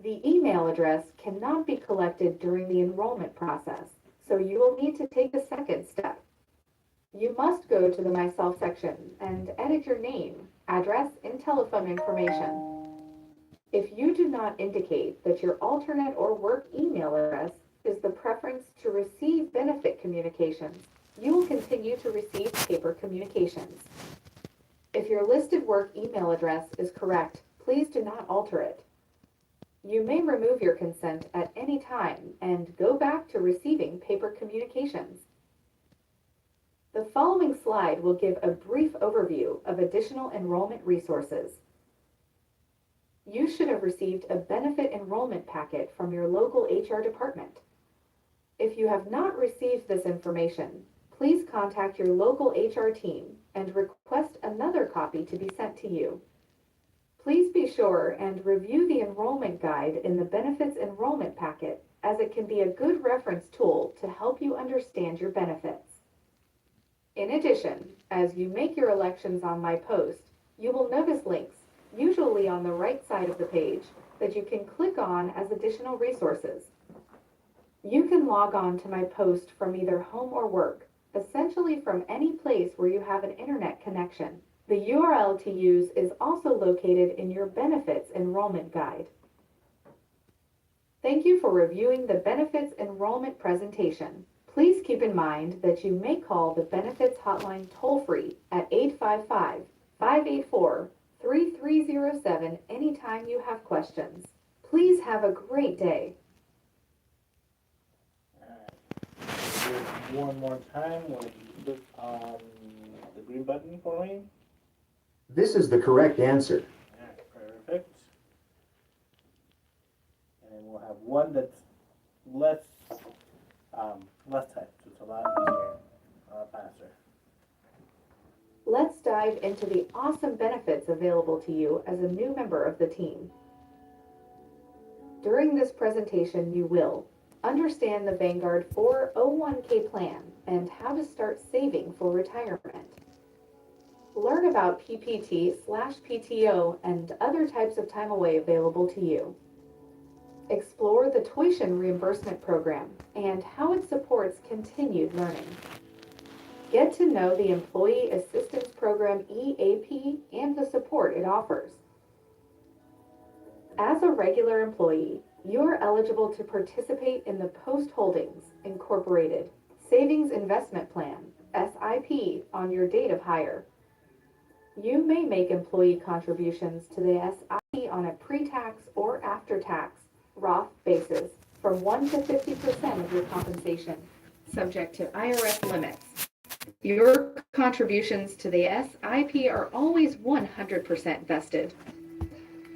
The email address cannot be collected during the enrollment process, so you will need to take the second step. You must go to the Myself section and edit your name, address, and telephone information. If you do not indicate that your alternate or work email address is the preference to receive benefit communications, you will continue to receive paper communications. If your listed work email address is correct, please do not alter it. You may remove your consent at any time and go back to receiving paper communications. The following slide will give a brief overview of additional enrollment resources. You should have received a benefit enrollment packet from your local HR department. If you have not received this information, please contact your local HR team and request another copy to be sent to you. Please be sure and review the enrollment guide in the benefits enrollment packet, as it can be a good reference tool to help you understand your benefits. In addition, as you make your elections on My Post, you will notice links, usually on the right side of the page, that you can click on as additional resources. You can log on to My Post from either home or work, essentially from any place where you have an internet connection. The URL to use is also located in your Benefits Enrollment Guide. Thank you for reviewing the Benefits Enrollment presentation. Please keep in mind that you may call the Benefits Hotline toll-free at 855-584-3307 anytime you have questions. Please have a great day.
Do it one more time. Will you click on the green button for me?
This is the correct answer.
Alright, perfect. And we'll have one that's less type, so it's a lot easier, a lot faster.
Let's dive into the awesome benefits available to you as a new member of the team. During this presentation, you will understand the Vanguard 401k plan and how to start saving for retirement. Learn about PPT/PTO and other types of time away available to you. Explore the tuition reimbursement program and how it supports continued learning. Get to know the Employee Assistance Program EAP and the support it offers. As a regular employee, you are eligible to participate in the Post Holdings Incorporated Savings Investment Plan, SIP, on your date of hire. You may make employee contributions to the SIP on a pre-tax or after-tax Roth basis from 1 to 50% of your compensation, subject to IRS limits. Your contributions to the SIP are always 100% vested.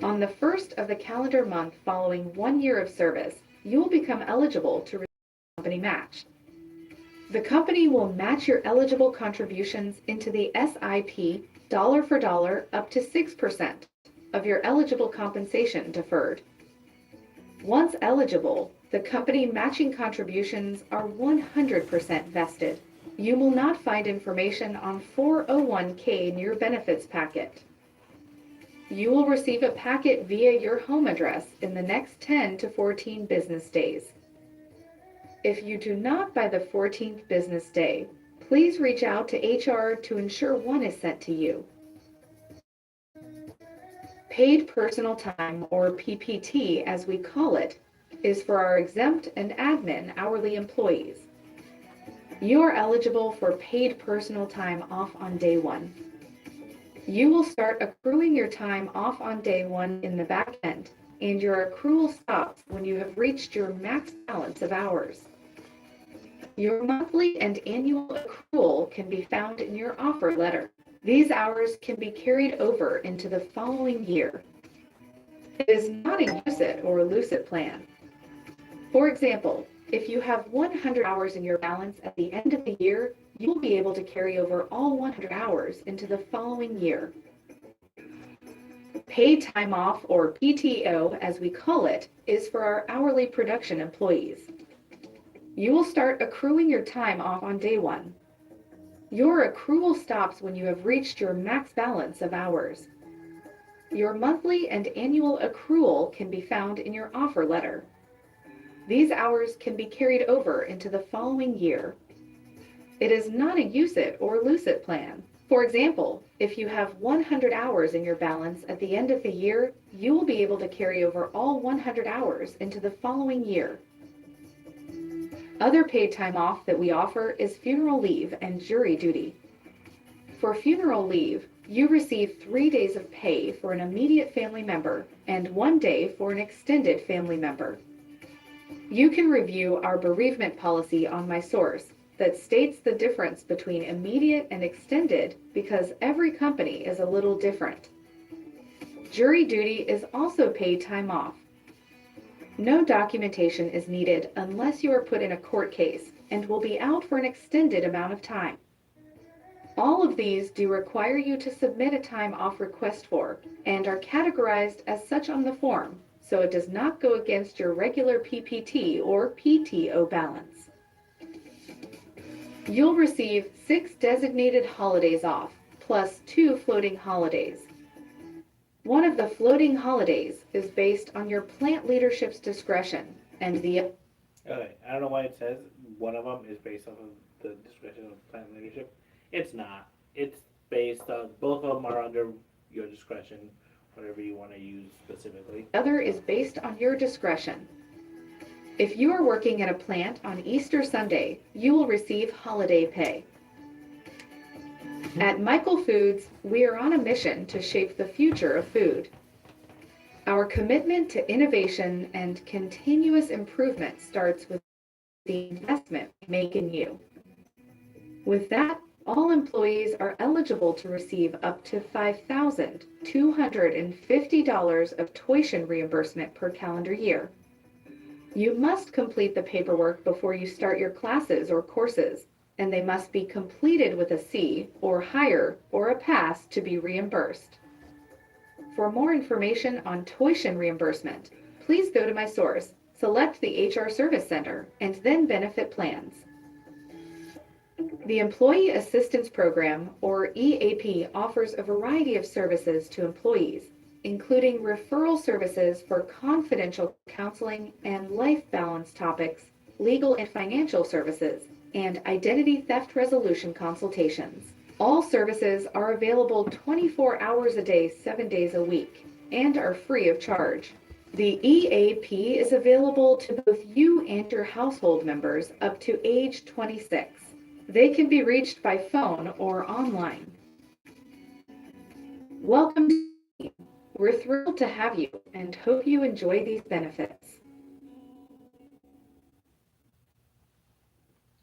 On the first of the calendar month following 1 year of service, you will become eligible to receive a company match. The company will match your eligible contributions into the SIP dollar for dollar up to 6% of your eligible compensation deferred. Once eligible, the company matching contributions are 100% vested. You will not find information on 401k in your benefits packet. You will receive a packet via your home address in the next 10 to 14 business days. If you do not by the 14th business day, please reach out to HR to ensure one is sent to you. Paid personal time, or PPT as we call it, is for our exempt and admin hourly employees. You are eligible for paid personal time off on day one. You will start accruing your time off on day one in the back end, and your accrual stops when you have reached your max balance of hours. Your monthly and annual accrual can be found in your offer letter. These hours can be carried over into the following year. It is not a use it or lose it plan. For example, if you have 100 hours in your balance at the end of the year, you will be able to carry over all 100 hours into the following year. Paid time off, or PTO as we call it, is for our hourly production employees. You will start accruing your time off on day one. Your accrual stops when you have reached your max balance of hours. Your monthly and annual accrual can be found in your offer letter. These hours can be carried over into the following year. It is not a use it or lose it plan. For example, if you have 100 hours in your balance at the end of the year, you will be able to carry over all 100 hours into the following year. Other paid time off that we offer is funeral leave and jury duty. For funeral leave, You receive 3 days of pay for an immediate family member and 1 day for an extended family member. You can review our bereavement policy on my source that states the difference between immediate and extended because every company is a little different. Jury duty is also paid time off. No documentation is needed unless you are put in a court case and will be out for an extended amount of time. All of these do require you to submit a time off request for and are categorized as such on the form, so it does not go against your regular PPT or PTO balance. You'll receive 6 designated holidays off, plus 2 floating holidays. One of the floating holidays is based on your plant leadership's discretion, and the
Okay, I don't know why it says one of them is based off of the discretion of plant leadership. It's not. It's based on, both of them are under your discretion, whatever you want to use specifically.
other is based on your discretion. If you are working at a plant on Easter Sunday, you will receive holiday pay. At Michael Foods, we are on a mission to shape the future of food. Our commitment to innovation and continuous improvement starts with the investment we make in you. With that, all employees are eligible to receive up to $5,250 of tuition reimbursement per calendar year. You must complete the paperwork before you start your classes or courses, and they must be completed with a C or higher or a pass to be reimbursed. For more information on tuition reimbursement, please go to my source, select the HR Service Center, and then Benefit Plans. The Employee Assistance Program, or EAP, offers a variety of services to employees, including referral services for confidential counseling and life balance topics, legal and financial services, and identity theft resolution consultations. All services are available 24 hours a day, 7 days a week, and are free of charge. The EAP is available to both you and your household members up to age 26. They can be reached by phone or online. Welcome to the team. We're thrilled to have you and hope you enjoy these benefits.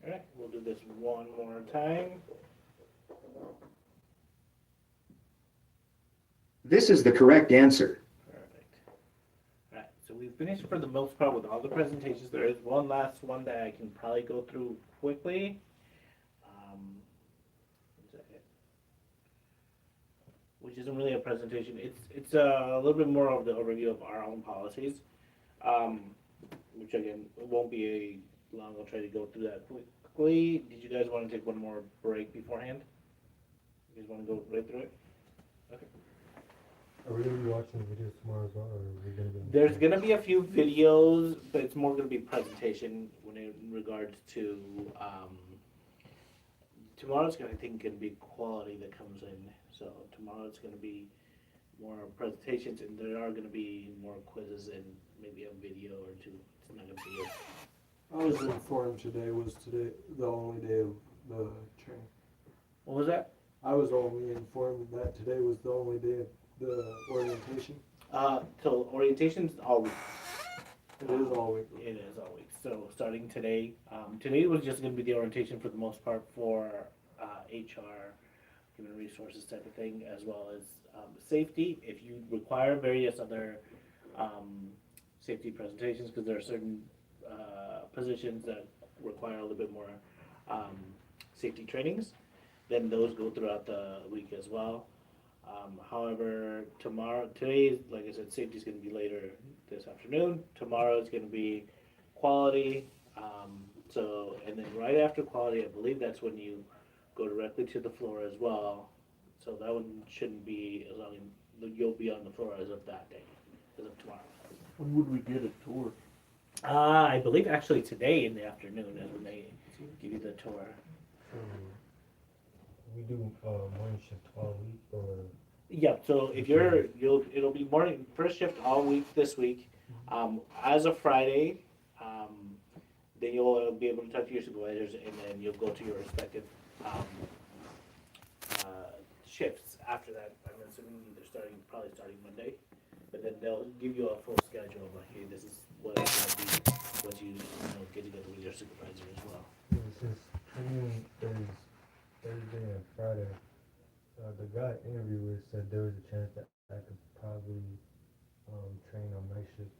All right, we'll do this one more time.
This is the correct answer.
Perfect. All right, so we've finished for the most part with all the presentations. There is one last one that I can probably go through quickly. One second. Which isn't really a presentation. It's a little bit more of the overview of our own policies, which again, it won't be long. I'll try to go through that quickly. Did you guys want to take one more break beforehand? You guys want to go right through it? Okay.
Are we gonna be watching the videos tomorrow as well, or are we gonna be?
There's gonna be a few videos, but it's more gonna be presentation when in regards to tomorrow's gonna, I think, gonna be quality that comes in. So tomorrow it's gonna be more presentations, and there are gonna be more quizzes and maybe a video or two. It's not gonna be
I was informed today was the only day of the training.
what was that?
I was only informed that today was the only day of the orientation.
So orientation's all week.
It is all week.
It is all week. So starting today, today was just gonna be the orientation for the most part for HR, human resources type of thing, as well as safety. If you require various other safety presentations, because there are certain positions that require a little bit more safety trainings, then those go throughout the week as well. However, today, like I said, safety is going to be later this afternoon. Tomorrow is going to be quality. And then right after quality, I believe that's when you go directly to the floor as well. So that one shouldn't be as long as you'll be on the floor as of that day, as of tomorrow.
When would we get a tour?
I believe actually today in the afternoon is when they give you the tour.
We do morning shift all week, or
Yeah, so if it'll be morning, first shift all week this week. As of Friday, then you'll be able to talk to your supervisors, and then you'll go to your respective shifts after that, I'm assuming probably starting Monday. But then they'll give you a full schedule of like, hey, this is what it's gonna be once you get together with your supervisor as well.
Since training is Thursday and Friday, the guy interviewer said there was a chance that I could probably train on night shift.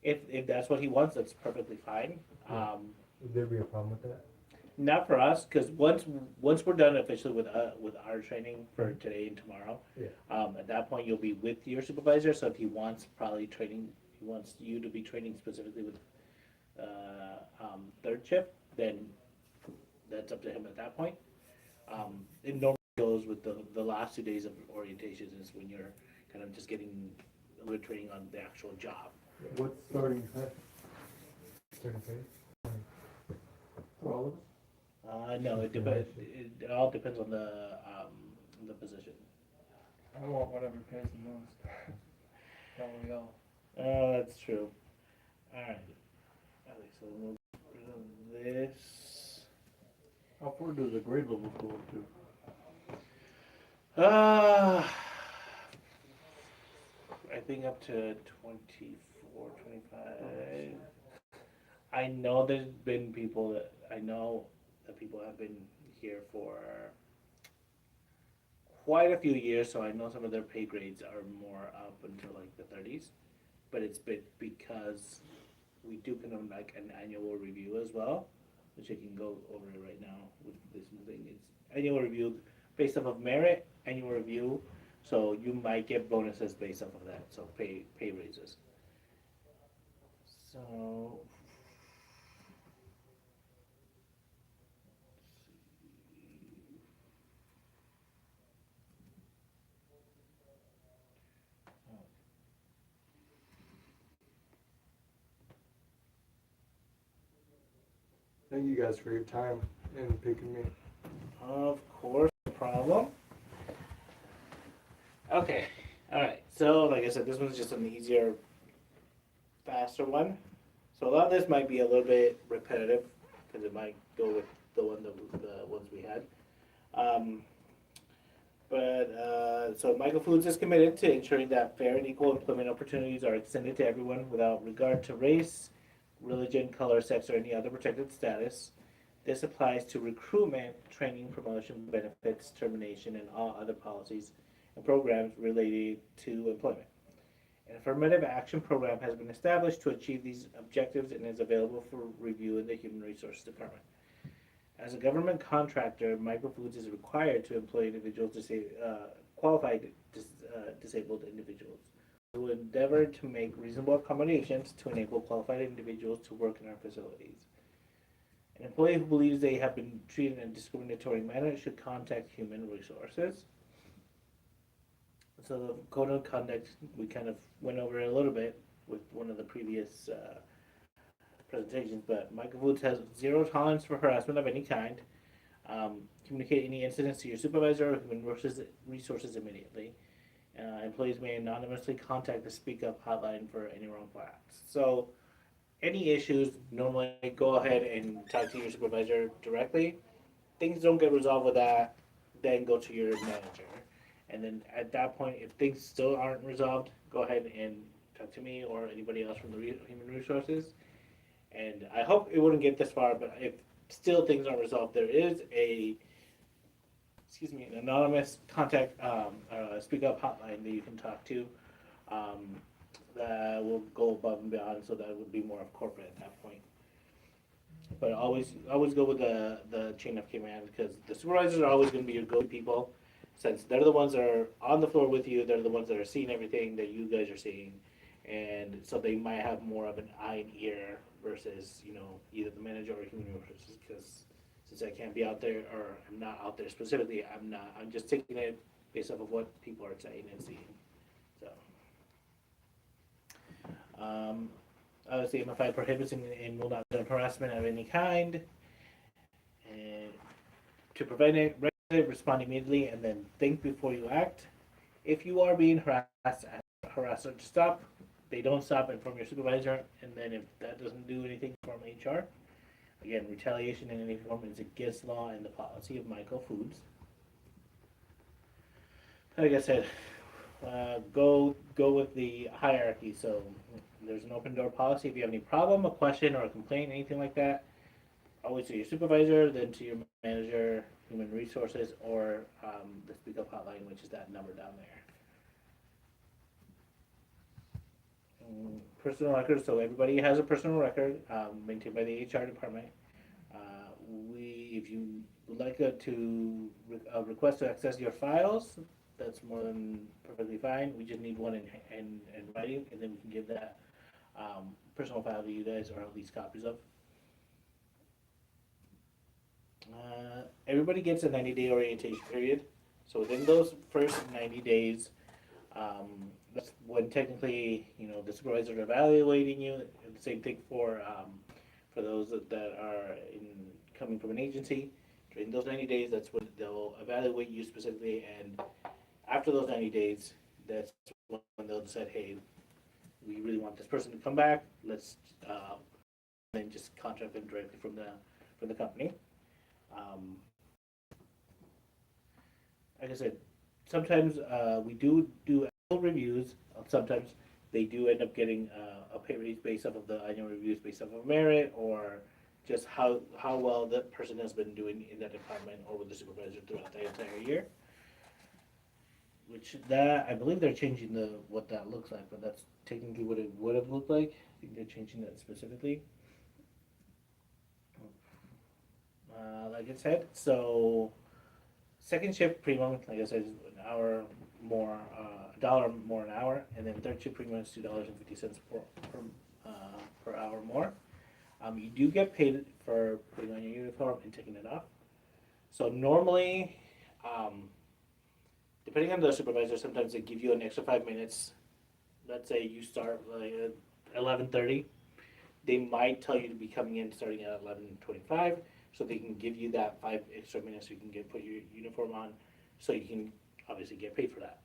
If that's what he wants, that's perfectly fine.
Would there be a problem with that?
Not for us, because once we're done officially with our training for today and tomorrow,
Yeah.
at that point you'll be with your supervisor. So if he wants he wants you to be training specifically with third shift, then that's up to him at that point. It normally goes with the last 2 days of orientation is when you're kind of just getting a little training on the actual job.
What's starting pay? Starting pay? For all of us?
No, it depends. It all depends on the position.
I want whatever pays the most. Don't we all?
That's true. All right. Okay, so we'll get rid of this.
How far does the grade level go up to?
I think up to 24, 25. I know there's been people that people have been here for quite a few years, so I know some of their pay grades are more up until like the 30s. But it's been because we do kind of like an annual review as well, which I can go over right now with this new thing. It's annual review based off of merit, annual review. So you might get bonuses based off of that. So pay raises. So
Thank you guys for your time and picking me.
of course, no problem. Okay, all right. So like I said, this one's just an easier, faster one. So a lot of this might be a little bit repetitive because it might go with the ones we had. So Michael Foods is committed to ensuring that fair and equal employment opportunities are extended to everyone without regard to race, religion, color, sex, or any other protected status. This applies to recruitment, training, promotion, benefits, termination, and all other policies and programs related to employment. An affirmative action program has been established to achieve these objectives and is available for review in the Human Resources Department. As a government contractor, Microfoods is required to employ individuals, qualified disabled individuals. We will endeavor to make reasonable accommodations to enable qualified individuals to work in our facilities. An employee who believes they have been treated in a discriminatory manner should contact Human Resources. So the code of conduct, we kind of went over it a little bit with one of the previous presentations, but Microfoods has zero tolerance for harassment of any kind. Communicate any incidents to your supervisor or Human Resources immediately. Employees may anonymously contact the Speak Up hotline for any wrongful acts. So any issues, normally go ahead and talk to your supervisor directly. Things don't get resolved with that, then go to your manager. And then at that point, if things still aren't resolved, go ahead and talk to me or anybody else from the Human Resources. And I hope it wouldn't get this far, but if still things aren't resolved, there is an anonymous contact, Speak Up hotline that you can talk to. That will go above and beyond, so that would be more of corporate at that point. But always go with the chain of command, because the supervisors are always going to be your go-to people, since they're the ones that are on the floor with you. They're the ones that are seeing everything that you guys are seeing, and so they might have more of an eye and ear versus either the manager or Human Resources. Because since I can't be out there, or I'm not out there specifically, I'm just taking it based off of what people are saying and seeing. So. Obviously, MFI prohibits and will not condone harassment of any kind. And to prevent it, respond immediately and then think before you act. If you are being harassed, to stop. They don't stop, inform your supervisor, and then if that doesn't do anything, inform HR. Again, retaliation in any form is against law and the policy of Michael Foods. like I said, go with the hierarchy. So there's an open door policy. If you have any problem, a question, or a complaint, anything like that, always to your supervisor, then to your manager, human resources, or the Speak Up hotline, which is that number down there. Personal records. So everybody has a personal record maintained by the HR department. If you would like request to access your files, that's more than perfectly fine. We just need one in writing, and then we can give that personal file to you guys, or at least copies of. Everybody gets a 90-day orientation period. So within those first 90 days, that's when technically, the supervisors are evaluating you. And the same thing for those that are coming from an agency. During those 90 days, that's when they'll evaluate you specifically. And after those 90 days, that's when they'll decide, hey, we really want this person to come back. Let's then just contract them directly from the company. Like I said, sometimes we do annual reviews. Sometimes they do end up getting a pay raise based off of the annual reviews, based off of merit, or just how well that person has been doing in that department or with the supervisor throughout the entire year. Which I believe they're changing what that looks like, but that's technically what it would have looked like. I think they're changing that specifically. Like I said, so second shift premium, like I said, is an hour more, $1 more an hour, and then third shift premium is $2.50 per hour more. You do get paid for putting on your uniform and taking it off. So normally, depending on the supervisor, sometimes they give you an extra 5 minutes. Let's say you start like at 11:30. They might tell you to be coming in starting at 11:25, so they can give you that 5 extra minutes so you can put your uniform on, so you can obviously get paid for that.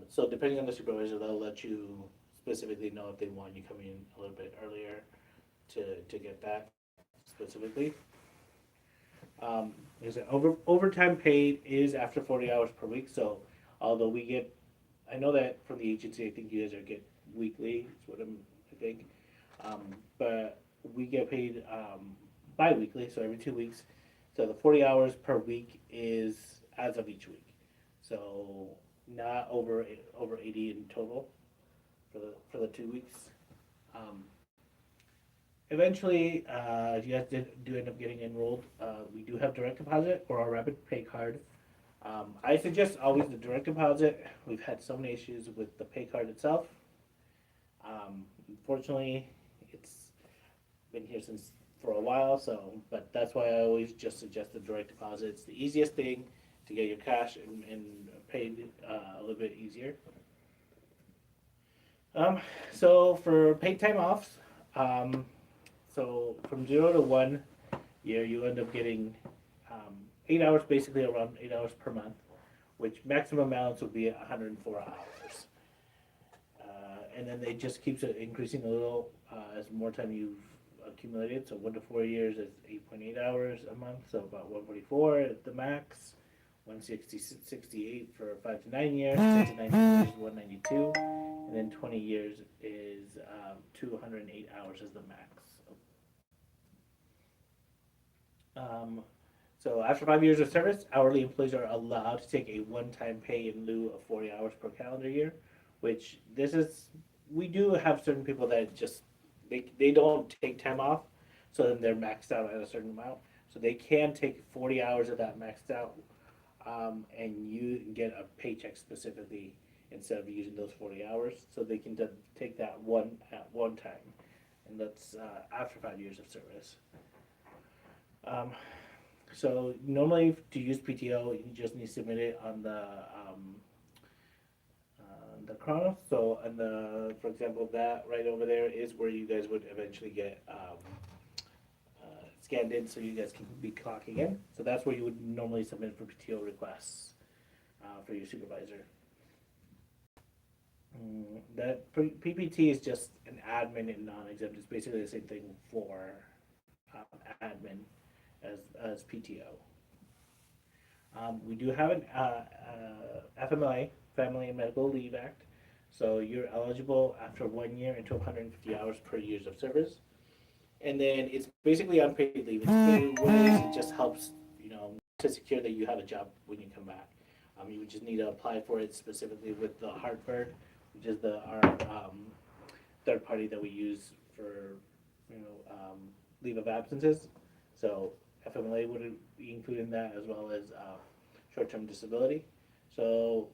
So depending on the supervisor, they'll let you specifically know if they want you coming in a little bit earlier to get that specifically. Is it overtime paid is after 40 hours per week. So although I know that from the agency, I think you guys get weekly. Is what I think. But we get paid bi-weekly, so every 2 weeks. So the 40 hours per week is as of each week. So not over 80 in total for the 2 weeks. Eventually, if you guys do end up getting enrolled, we do have direct deposit or our rapid pay card. I suggest always the direct deposit. We've had so many issues with the pay card itself. Unfortunately, it's been here for a while, but that's why I always just suggest the direct deposit. It's the easiest thing to get your cash and paid a little bit easier. So for paid time offs, so from 0 to 1 year, you end up getting 8 hours, basically around 8 hours per month, which maximum amounts would be 104 hours. And then it just keeps it increasing a little as more time you've accumulated. So 1 to 4 years is 8.8 hours a month, so about 144 at the max. 168 for 5 to 9 years, 10 to 19 years is 192, and then 20 years is 208 hours is the max. So after 5 years of service, hourly employees are allowed to take a one-time pay in lieu of 40 hours per calendar year, which we do have certain people that just, they don't take time off, so then they're maxed out at a certain amount. So they can take 40 hours of that maxed out, and you get a paycheck specifically instead of using those 40 hours. So they can take that at one time, and that's after 5 years of service. So normally to use PTO, you just need to submit it on the Chronos. So for example, that right over there is where you guys would eventually get scanned in, so you guys can be clocking in. So that's where you would normally submit for PTO requests for your supervisor. That PPT is just an admin and non-exempt. It's basically the same thing for admin as PTO. We do have an FMLA, Family and Medical Leave Act. So you're eligible after 1 year into 150 hours per years of service. And then it's basically unpaid leave. What it is, it just helps, to secure that you have a job when you come back. You would just need to apply for it specifically with the Hartford, which is our third party that we use for, leave of absences. So FMLA would be included in that, as well as short-term disability. So,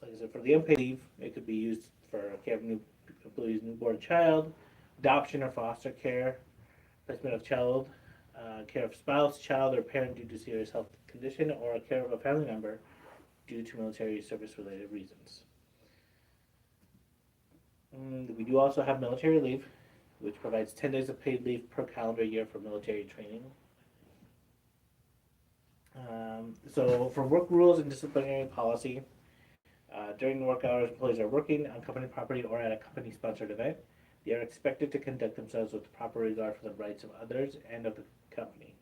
like I said, for the unpaid leave, it could be used for care of employee's newborn child, adoption or foster care, placement of child, care of spouse, child, or parent due to serious health condition, or care of a family member due to military service-related reasons. We do also have military leave, which provides 10 days of paid leave per calendar year for military training. So for work rules and disciplinary policy, during work hours, employees are working on company property or at a company-sponsored event. They are expected to conduct themselves with proper regard for the rights of others and of the company.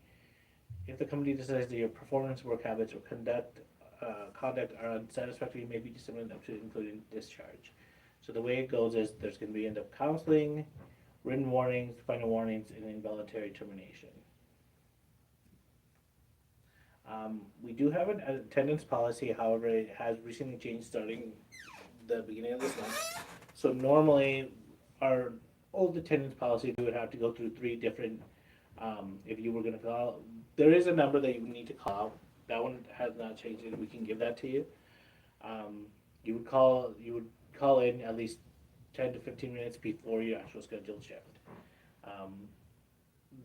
If the company decides that your performance, work habits, or conduct are unsatisfactory, may be disciplined up to including discharge. So the way it goes is there's going to be end-up counseling, written warnings, final warnings, and involuntary termination. We do have an attendance policy, however, it has recently changed starting the beginning of this month. So normally, our old attendance policy, we would have to go through 3 different, if you were going to call, there is a number that you need to call out. That one has not changed, and we can give that to you. You would call in at least 10 to 15 minutes before your actual scheduled shift.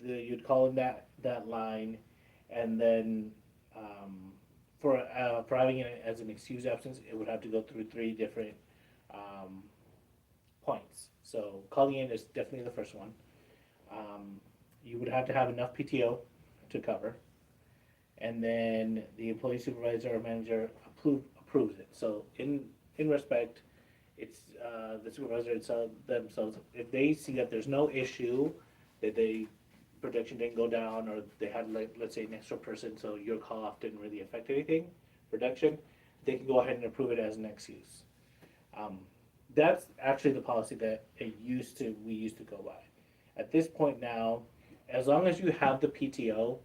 You'd call in that line, and then for having it as an excused absence, it would have to go through 3 different points. So calling in is definitely the first one. You would have to have enough PTO to cover, and then the employee supervisor or manager approves it. So in respect, it's the supervisor themselves. If they see that there's no issue, that production didn't go down, or they had, like, let's say, an extra person, so your call off didn't really affect anything, production, they can go ahead and approve it as an excuse. That's actually the policy that we used to go by. At this point now, as long as you have the PTO,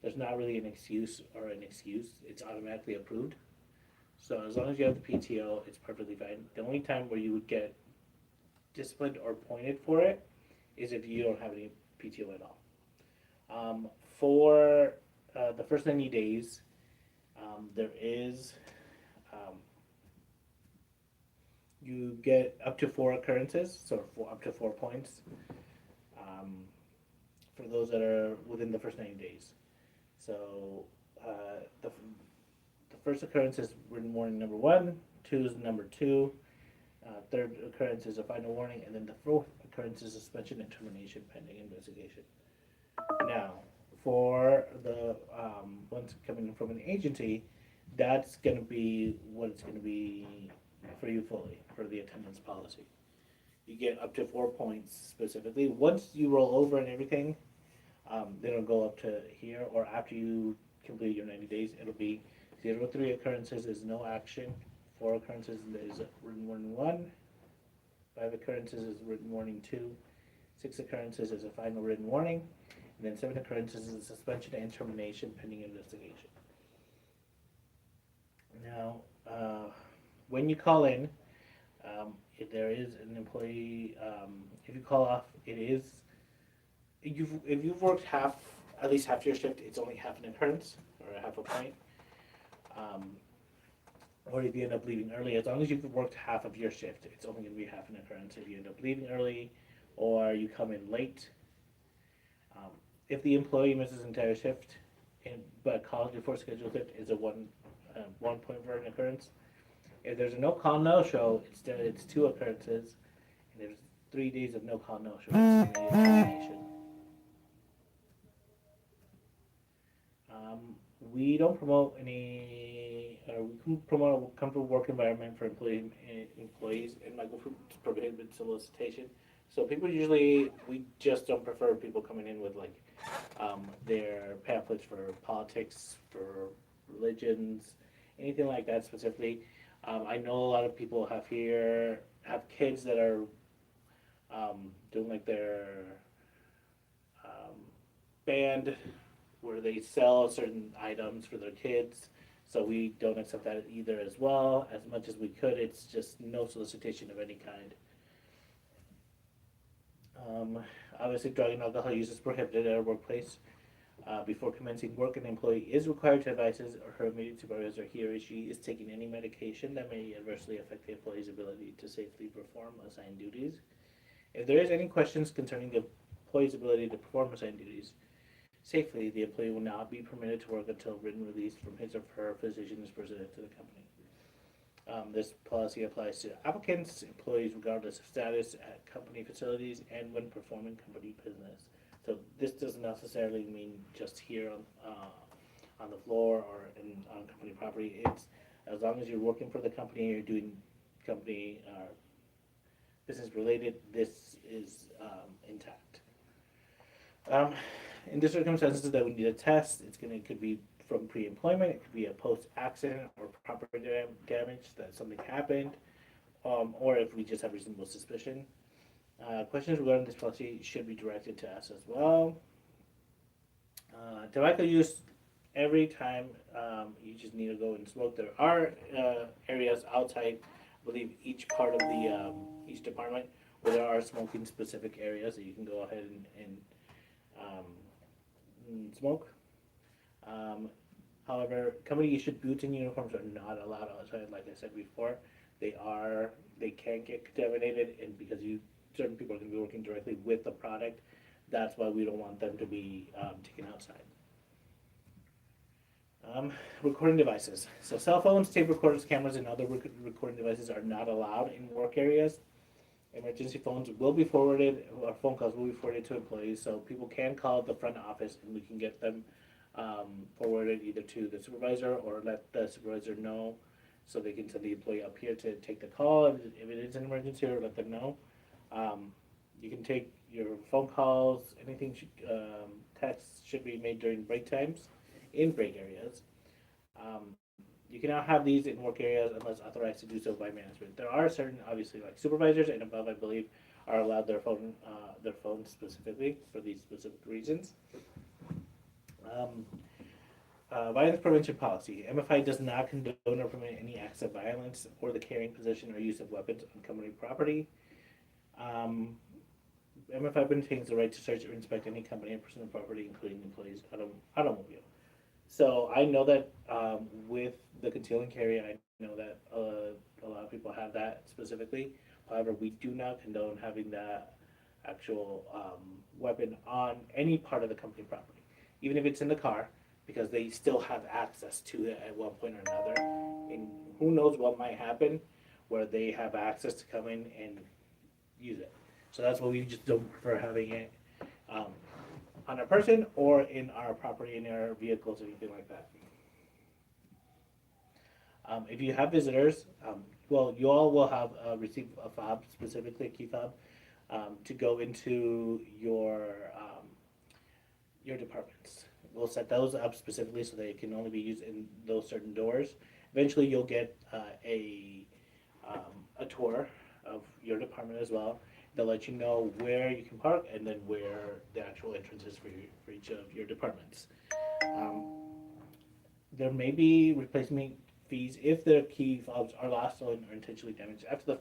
there's not really an excuse. It's automatically approved. So as long as you have the PTO, it's perfectly fine. The only time where you would get disciplined or pointed for it is if you don't have any PTO at all. For the first 90 days, there is you get up to 4 occurrences, so up to 4 points for those that are within the first 90 days. So the first occurrence is written warning number 1, 2 is number 2, third occurrence is a final warning, and then the 4th occurrence is suspension and termination pending investigation. Now, for the ones coming from an agency, that's going to be what it's going to be for you fully, for the attendance policy. You get up to 4 points specifically. Once you roll over and everything, then it'll go up to here, or after you complete your 90 days, it'll be 0 to 3 occurrences is no action, 4 occurrences is written warning 1, 5 occurrences is written warning 2, 6 occurrences is a final written warning, and then 7 occurrences is suspension and termination pending investigation. Now, when you call in, if there is an employee, if you call off, it is, if you've worked at least half your shift, it's only half an occurrence, or half a point. Or if you end up leaving early, as long as you've worked half of your shift, it's only going to be half an occurrence. If you end up leaving early, or you come in late, if the employee misses an entire shift, but calls before scheduled shift, is a 1 point for an occurrence. If there's a no call no show, instead it's 2 occurrences, and there's 3 days of no call no show, it's going to be a termination. We don't promote we can promote a comfortable work environment for employees, and Michael prohibits solicitation. So people usually, we just don't prefer people coming in with their pamphlets for politics, for religions, anything like that specifically. I know a lot of people have kids that are doing like their band where they sell certain items for their kids. So we don't accept that either as well. As much as we could, it's just no solicitation of any kind. Obviously, drug and alcohol use is prohibited at our workplace. Before commencing work, an employee is required to advise his or her immediate supervisor he or she is taking any medication that may adversely affect the employee's ability to safely perform assigned duties. If there is any questions concerning the employee's ability to perform assigned duties safely, the employee will not be permitted to work until written release from his or her physician is presented to the company. This policy applies to applicants, employees regardless of status at company facilities, and when performing company business. So this doesn't necessarily mean just here on the floor or on company property. It's as long as you're working for the company, you're doing company business related. This is intact. In the circumstances that we need a test, it could be from pre-employment, it could be a post-accident or property damage that something happened, or if we just have reasonable suspicion. Questions regarding this policy should be directed to us as well. Tobacco use, every time you just need to go and smoke. There are areas outside, I believe, each part of the each department where there are smoking specific areas that you can go ahead and smoke. However, company issued boots and uniforms are not allowed outside. Like I said before, they can get contaminated, and because certain people are going to be working directly with the product, that's why we don't want them to be taken outside. Recording devices. So cell phones, tape recorders, cameras, and other recording devices are not allowed in work areas. Emergency phones will be forwarded, or phone calls will be forwarded to employees, so people can call the front office and we can get them forwarded either to the supervisor or let the supervisor know so they can send the employee up here to take the call if it is an emergency, or let them know. You can take your phone calls, anything, texts should be made during break times in break areas. You cannot have these in work areas unless authorized to do so by management. There are certain, obviously, like supervisors and above, I believe, are allowed their phones specifically for these specific reasons. Violence prevention policy. MFI does not condone or permit any acts of violence or the carrying, possession, or use of weapons on company property. MFI maintains the right to search or inspect any company or personal property, including employees' automobile. So I know that with the conceal and carry, I know that a lot of people have that specifically. However, we do not condone having that actual weapon on any part of the company property, even if it's in the car, because they still have access to it at one point or another. And who knows what might happen where they have access to come in and use it. So that's why we just don't prefer having it on a person or in our property, in our vehicles, or anything like that. If you have visitors, well, you all will have receive a fob, specifically a key fob, to go into your departments. We'll set those up specifically so they can only be used in those certain doors. Eventually, you'll get a tour of your department as well. They'll let you know where you can park and then where the actual entrance is for each of your departments. There may be replacement fees if the key fobs are lost or intentionally damaged. After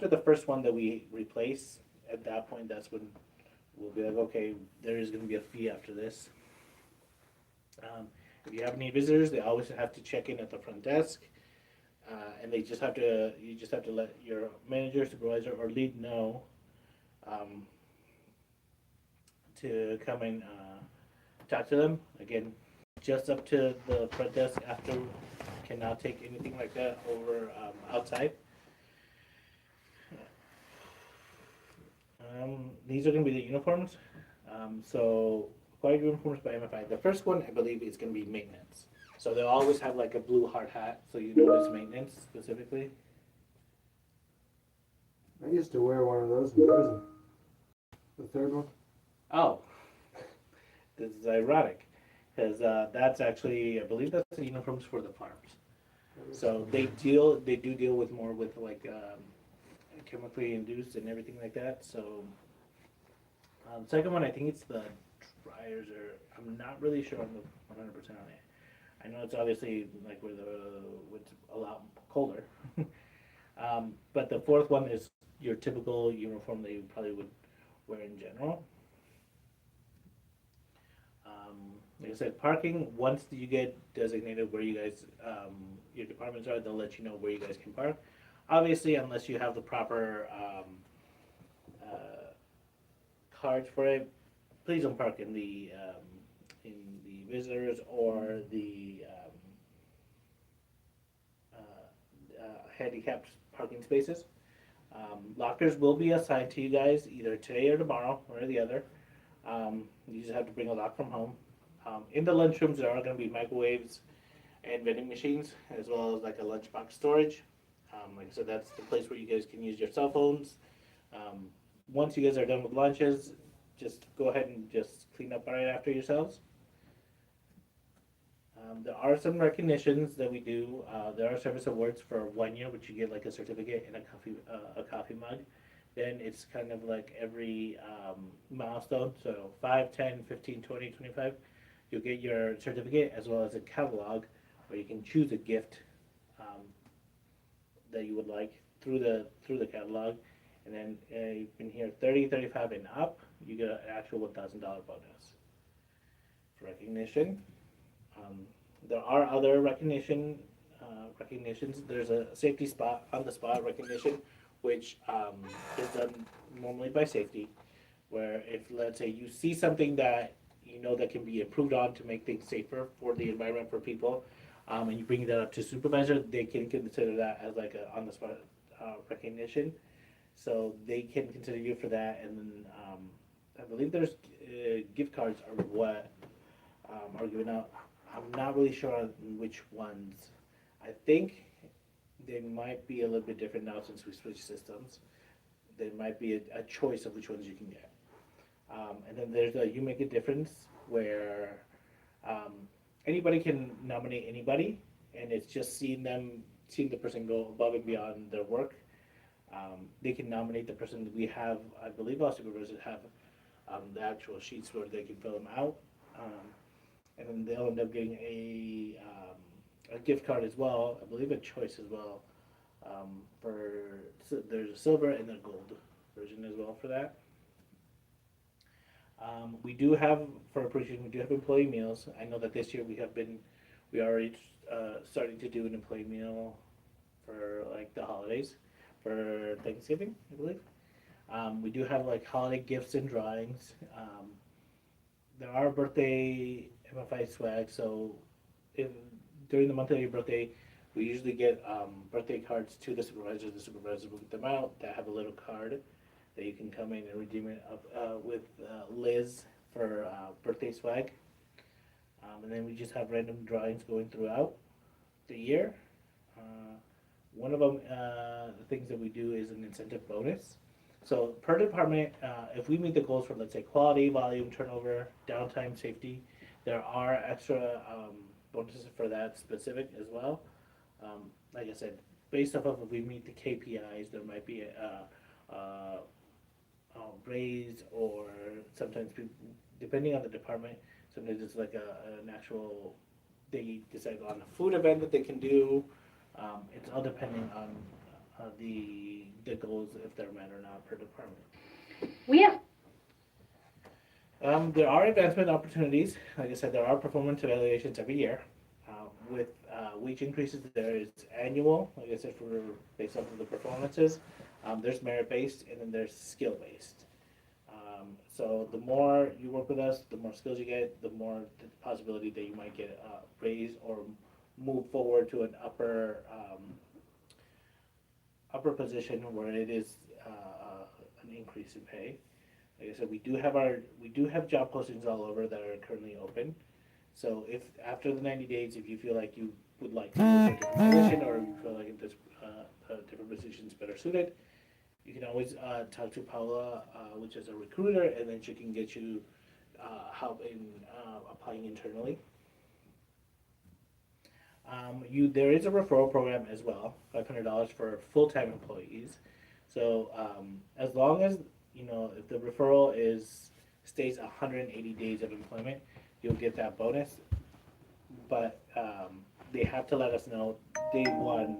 the first one that we replace, at that point, that's when we'll be like, okay, there is going to be a fee after this. If you have any visitors, they always have to check in at the front desk. And you just have to let your manager, supervisor, or lead know to come and talk to them. Again, just up to the front desk. After, cannot take anything like that over outside. These are going to be the uniforms. So required uniforms by MFI. The first one, I believe, is going to be maintenance. So they'll always have like a blue hard hat, so you know it's maintenance specifically.
I used to wear one of those in prison. The third one?
Oh, this is ironic. Because that's actually, I believe that's the uniforms for the farms. So they do deal with more with like chemically induced and everything like that. So second one, I think it's the dryers, or I'm not really sure on the 100% on it. I know it's obviously like where it's a lot colder. But the fourth one is your typical uniform that you probably would wear in general. Like I said, parking, once you get designated where you guys, your departments are, they'll let you know where you guys can park. Obviously, unless you have the proper cards for it, please don't park in the visitors or the handicapped parking spaces. Lockers will be assigned to you guys either today or tomorrow, or the other. You just have to bring a lock from home. In the lunchrooms, there are going to be microwaves and vending machines, as well as like a lunchbox storage. Like I said, that's the place where you guys can use your cell phones. Once you guys are done with lunches, just go ahead and just clean up right after yourselves. There are some recognitions that we do. There are service awards for 1 year, which you get like a certificate and a coffee mug. Then it's kind of like every milestone, so 5, 10, 15, 20, 25, you'll get your certificate as well as a catalog where you can choose a gift that you would like through the catalog. And then you've been here 30, 35 and up, you get an actual $1,000 bonus. For recognition, there are other recognitions. There's a safety spot on the spot recognition, which is done normally by safety, where if, let's say, you see something that you know that can be improved on to make things safer for the environment for people, and you bring that up to supervisor, they can consider that as like a on the spot recognition. So they can consider you for that, and then I believe there's gift cards are what are given out. I'm not really sure on which ones. I think they might be a little bit different now since we switched systems. There might be a choice of which ones you can get. And then there's a You Make a Difference, where anybody can nominate anybody, and it's just seeing the person go above and beyond their work. They can nominate the person. We have, I believe all supervisors have the actual sheets where they can fill them out. And then they'll end up getting a gift card as well. I believe a choice as well. There's a silver and a gold version as well for that. We do have, for appreciation, we do have employee meals. I know that this year we already starting to do an employee meal for like the holidays, for Thanksgiving, I believe. We do have like holiday gifts and drawings. There are birthday MFI swag, so during the month of your birthday, we usually get birthday cards to the supervisor. The supervisor will get them out that have a little card that you can come in and redeem it up with Liz for birthday swag. And then we just have random drawings going throughout the year. One of them, the things that we do is an incentive bonus. So per department, if we meet the goals for, let's say, quality, volume, turnover, downtime, safety, there are extra bonuses for that specific as well. Like I said, based off of if we meet the KPIs, there might be a raise, or sometimes people, depending on the department, sometimes it's like an actual, they decide on a food event that they can do. It's all depending on the goals, if they're met or not per department.
We have,
There are advancement opportunities. Like I said, there are performance evaluations every year. With wage increases, there is annual, like I said, based off of the performances. There's merit-based, and then there's skill-based. So the more you work with us, the more skills you get, the more the possibility that you might get a raise or move forward to an upper position where it is an increase in pay. Like I said, we do have job postings all over that are currently open. So if after the 90 days, if you feel like you would like to go to a different position, or you feel like this different position is better suited, you can always talk to Paula, which is a recruiter, and then she can get you help in applying internally. There is a referral program as well, $500 for full-time employees. So as long as if the referral stays 180 days of employment, you'll get that bonus. But they have to let us know day one,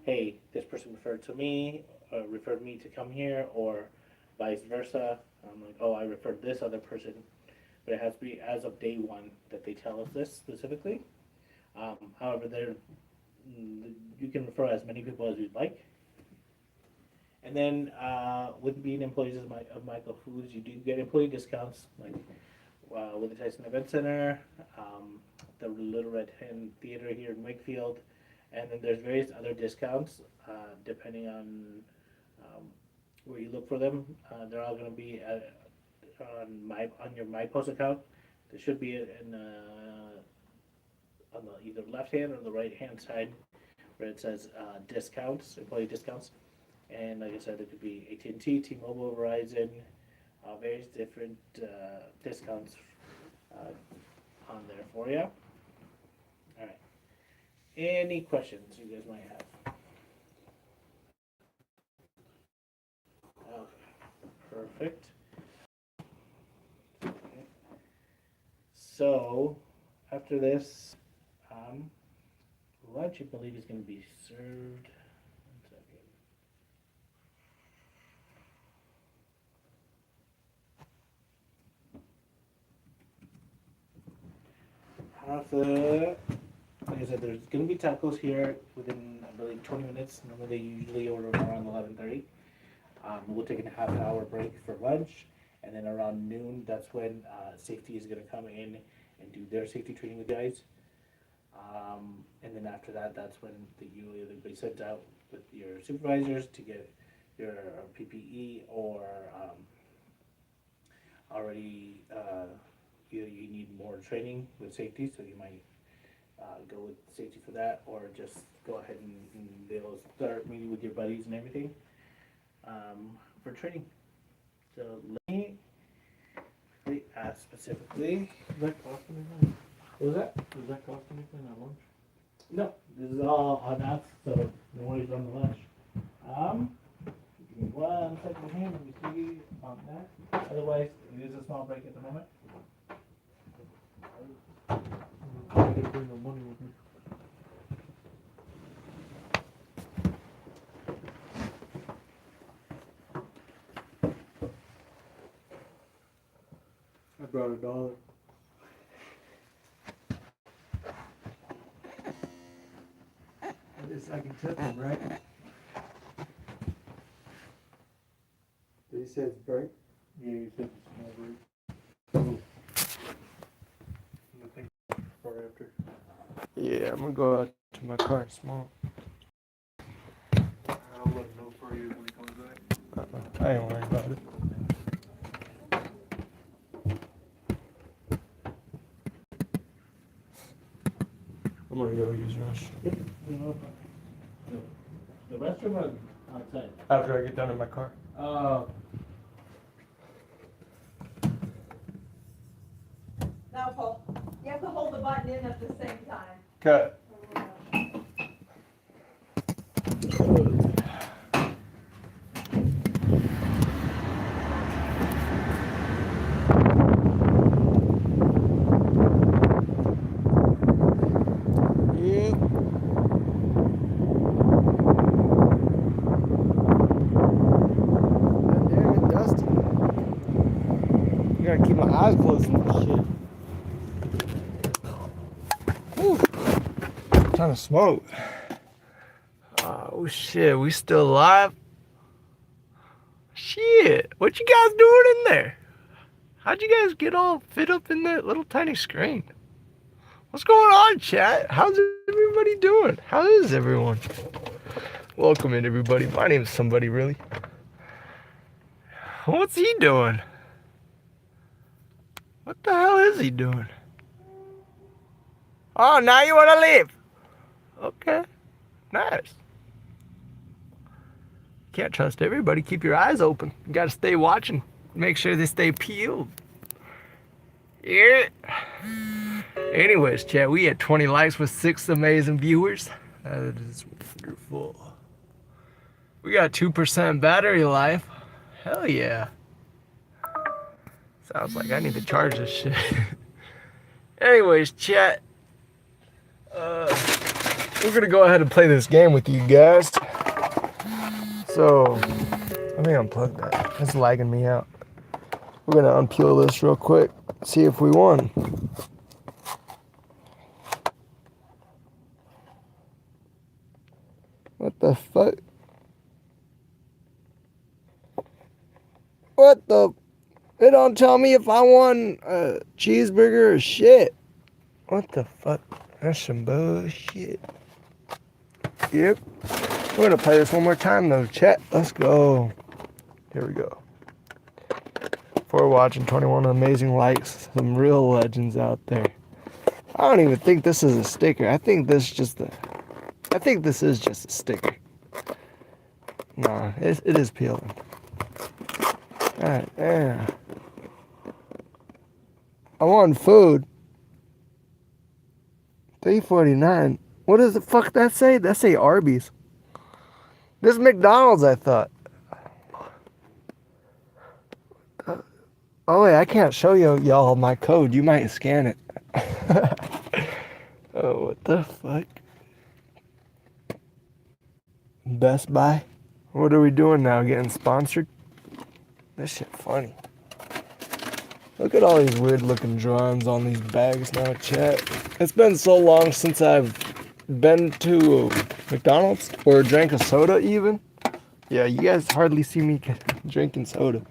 hey, this person referred to me, or referred me to come here, or vice versa. I'm like, oh, I referred this other person, but it has to be as of day one that they tell us this specifically. However, you can refer as many people as you'd like. And then with being employees of Michael Foods, you do get employee discounts, like with the Tyson Event Center, the Little Red Hen Theater here in Wakefield, and then there's various other discounts depending on where you look for them. They're all going to be on your MyPost account. There should be on the either left hand or the right hand side where it says discounts, employee discounts. And like I said, it could be AT&T, T-Mobile, Verizon, various different discounts on there for you. All right. Any questions you guys might have? Okay. Perfect. Okay. So after this, lunch I believe is going to be served. Like I said, there's going to be tacos here within, I believe, 20 minutes. Normally, they usually order around 11:30. We'll take a half an hour break for lunch, and then around noon, that's when safety is going to come in and do their safety training with guys. And then after that, that's when you either be sent out with your supervisors to get your PPE, or already either you need more training with safety, so you might go with safety for that, or just go ahead and they'll start meeting with your buddies and everything for training. So let me ask specifically.
Does that cost anything?
What was that?
Does that cost anything at lunch?
No, this is all on us, so no worries on the lunch. Give me 1 second here, let me see on that. Otherwise, it is a small break at the moment.
I didn't bring no money with me. I brought $1. At least I can tip him, right? Did he say it's break?
Yeah, you said it's a small break.
I think or after.
Yeah, I'm gonna go out to my car and smoke.
I'll let him know for you when he comes back.
I ain't worried about it. I'm gonna go use Rush
The restroom or outside?
after I get done in my car.
Now, Paul, you have to hold the button in at the same time.
Cut. Yeah. Damn it, Dusty. I gotta keep my eyes closed in this shit. Whew. Trying to smoke. Oh shit, we still alive? Shit, what you guys doing in there? How'd you guys get all fit up in that little tiny screen? What's going on, chat? How's everybody doing? How is everyone? Welcome in, everybody. My name's Somebody Really. What's he doing? What the hell is he doing? Oh, now you want to leave? Okay, nice. Can't trust everybody. Keep your eyes open. You gotta stay watching. Make sure they stay peeled. Yeah. Anyways, chat, we had 20 likes with 6 amazing viewers. That is wonderful. We got 2% battery life. Hell yeah. Sounds like I need to charge this shit. Anyways, chat. We're gonna go ahead and play this game with you guys. So, let me unplug that. It's lagging me out. We're gonna unpeel this real quick. See if we won. What the fuck? What the? It don't tell me if I won a cheeseburger or shit. What the fuck? That's some bullshit. Yep. We're gonna play this one more time though. Chat, let's go. Here we go. For watching 21 amazing likes. Some real legends out there. I don't even think this is a sticker. I think this is just a sticker. Nah, it is peeling. Alright, yeah. I want food. $3.49. What does the fuck that say? That say Arby's. This is McDonald's, I thought. Oh wait, I can't show y'all my code. You might scan it. Oh, what the fuck? Best Buy? What are we doing now? Getting sponsored? This shit funny. Look at all these weird looking drawings on these bags now, chat. It's been so long since I've been to McDonald's or drank a soda even. Yeah, you guys hardly see me drinking soda.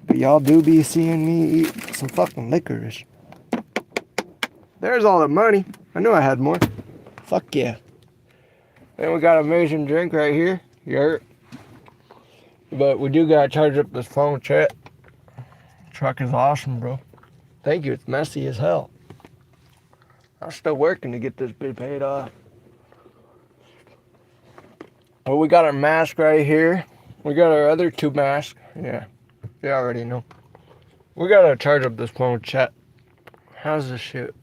But y'all do be seeing me eat some fucking licorice. There's all the money. I knew I had more. Fuck yeah. Then we got an amazing drink right here. Yurt. But we do gotta charge up this phone, chat. Truck is awesome, bro. Thank you. It's messy as hell. I'm still working to get this bit paid off. Well, we got our mask right here. We got our other 2 masks. Yeah. You already know. We gotta charge up this phone, chat. How's this shit?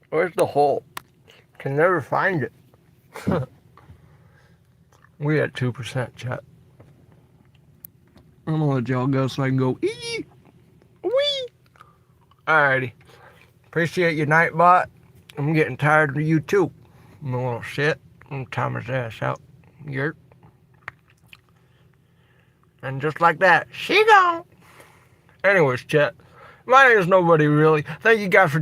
Where's the hole? Can never find it. We at 2%, chat. I'm gonna let y'all go so I can go wee. Alrighty. Appreciate you, Nightbot. I'm getting tired of you too. I'm a little shit. I'm time his ass out. Yurt. And just like that, she gone. Anyways, chat. My name is Nobody Really. Thank you guys for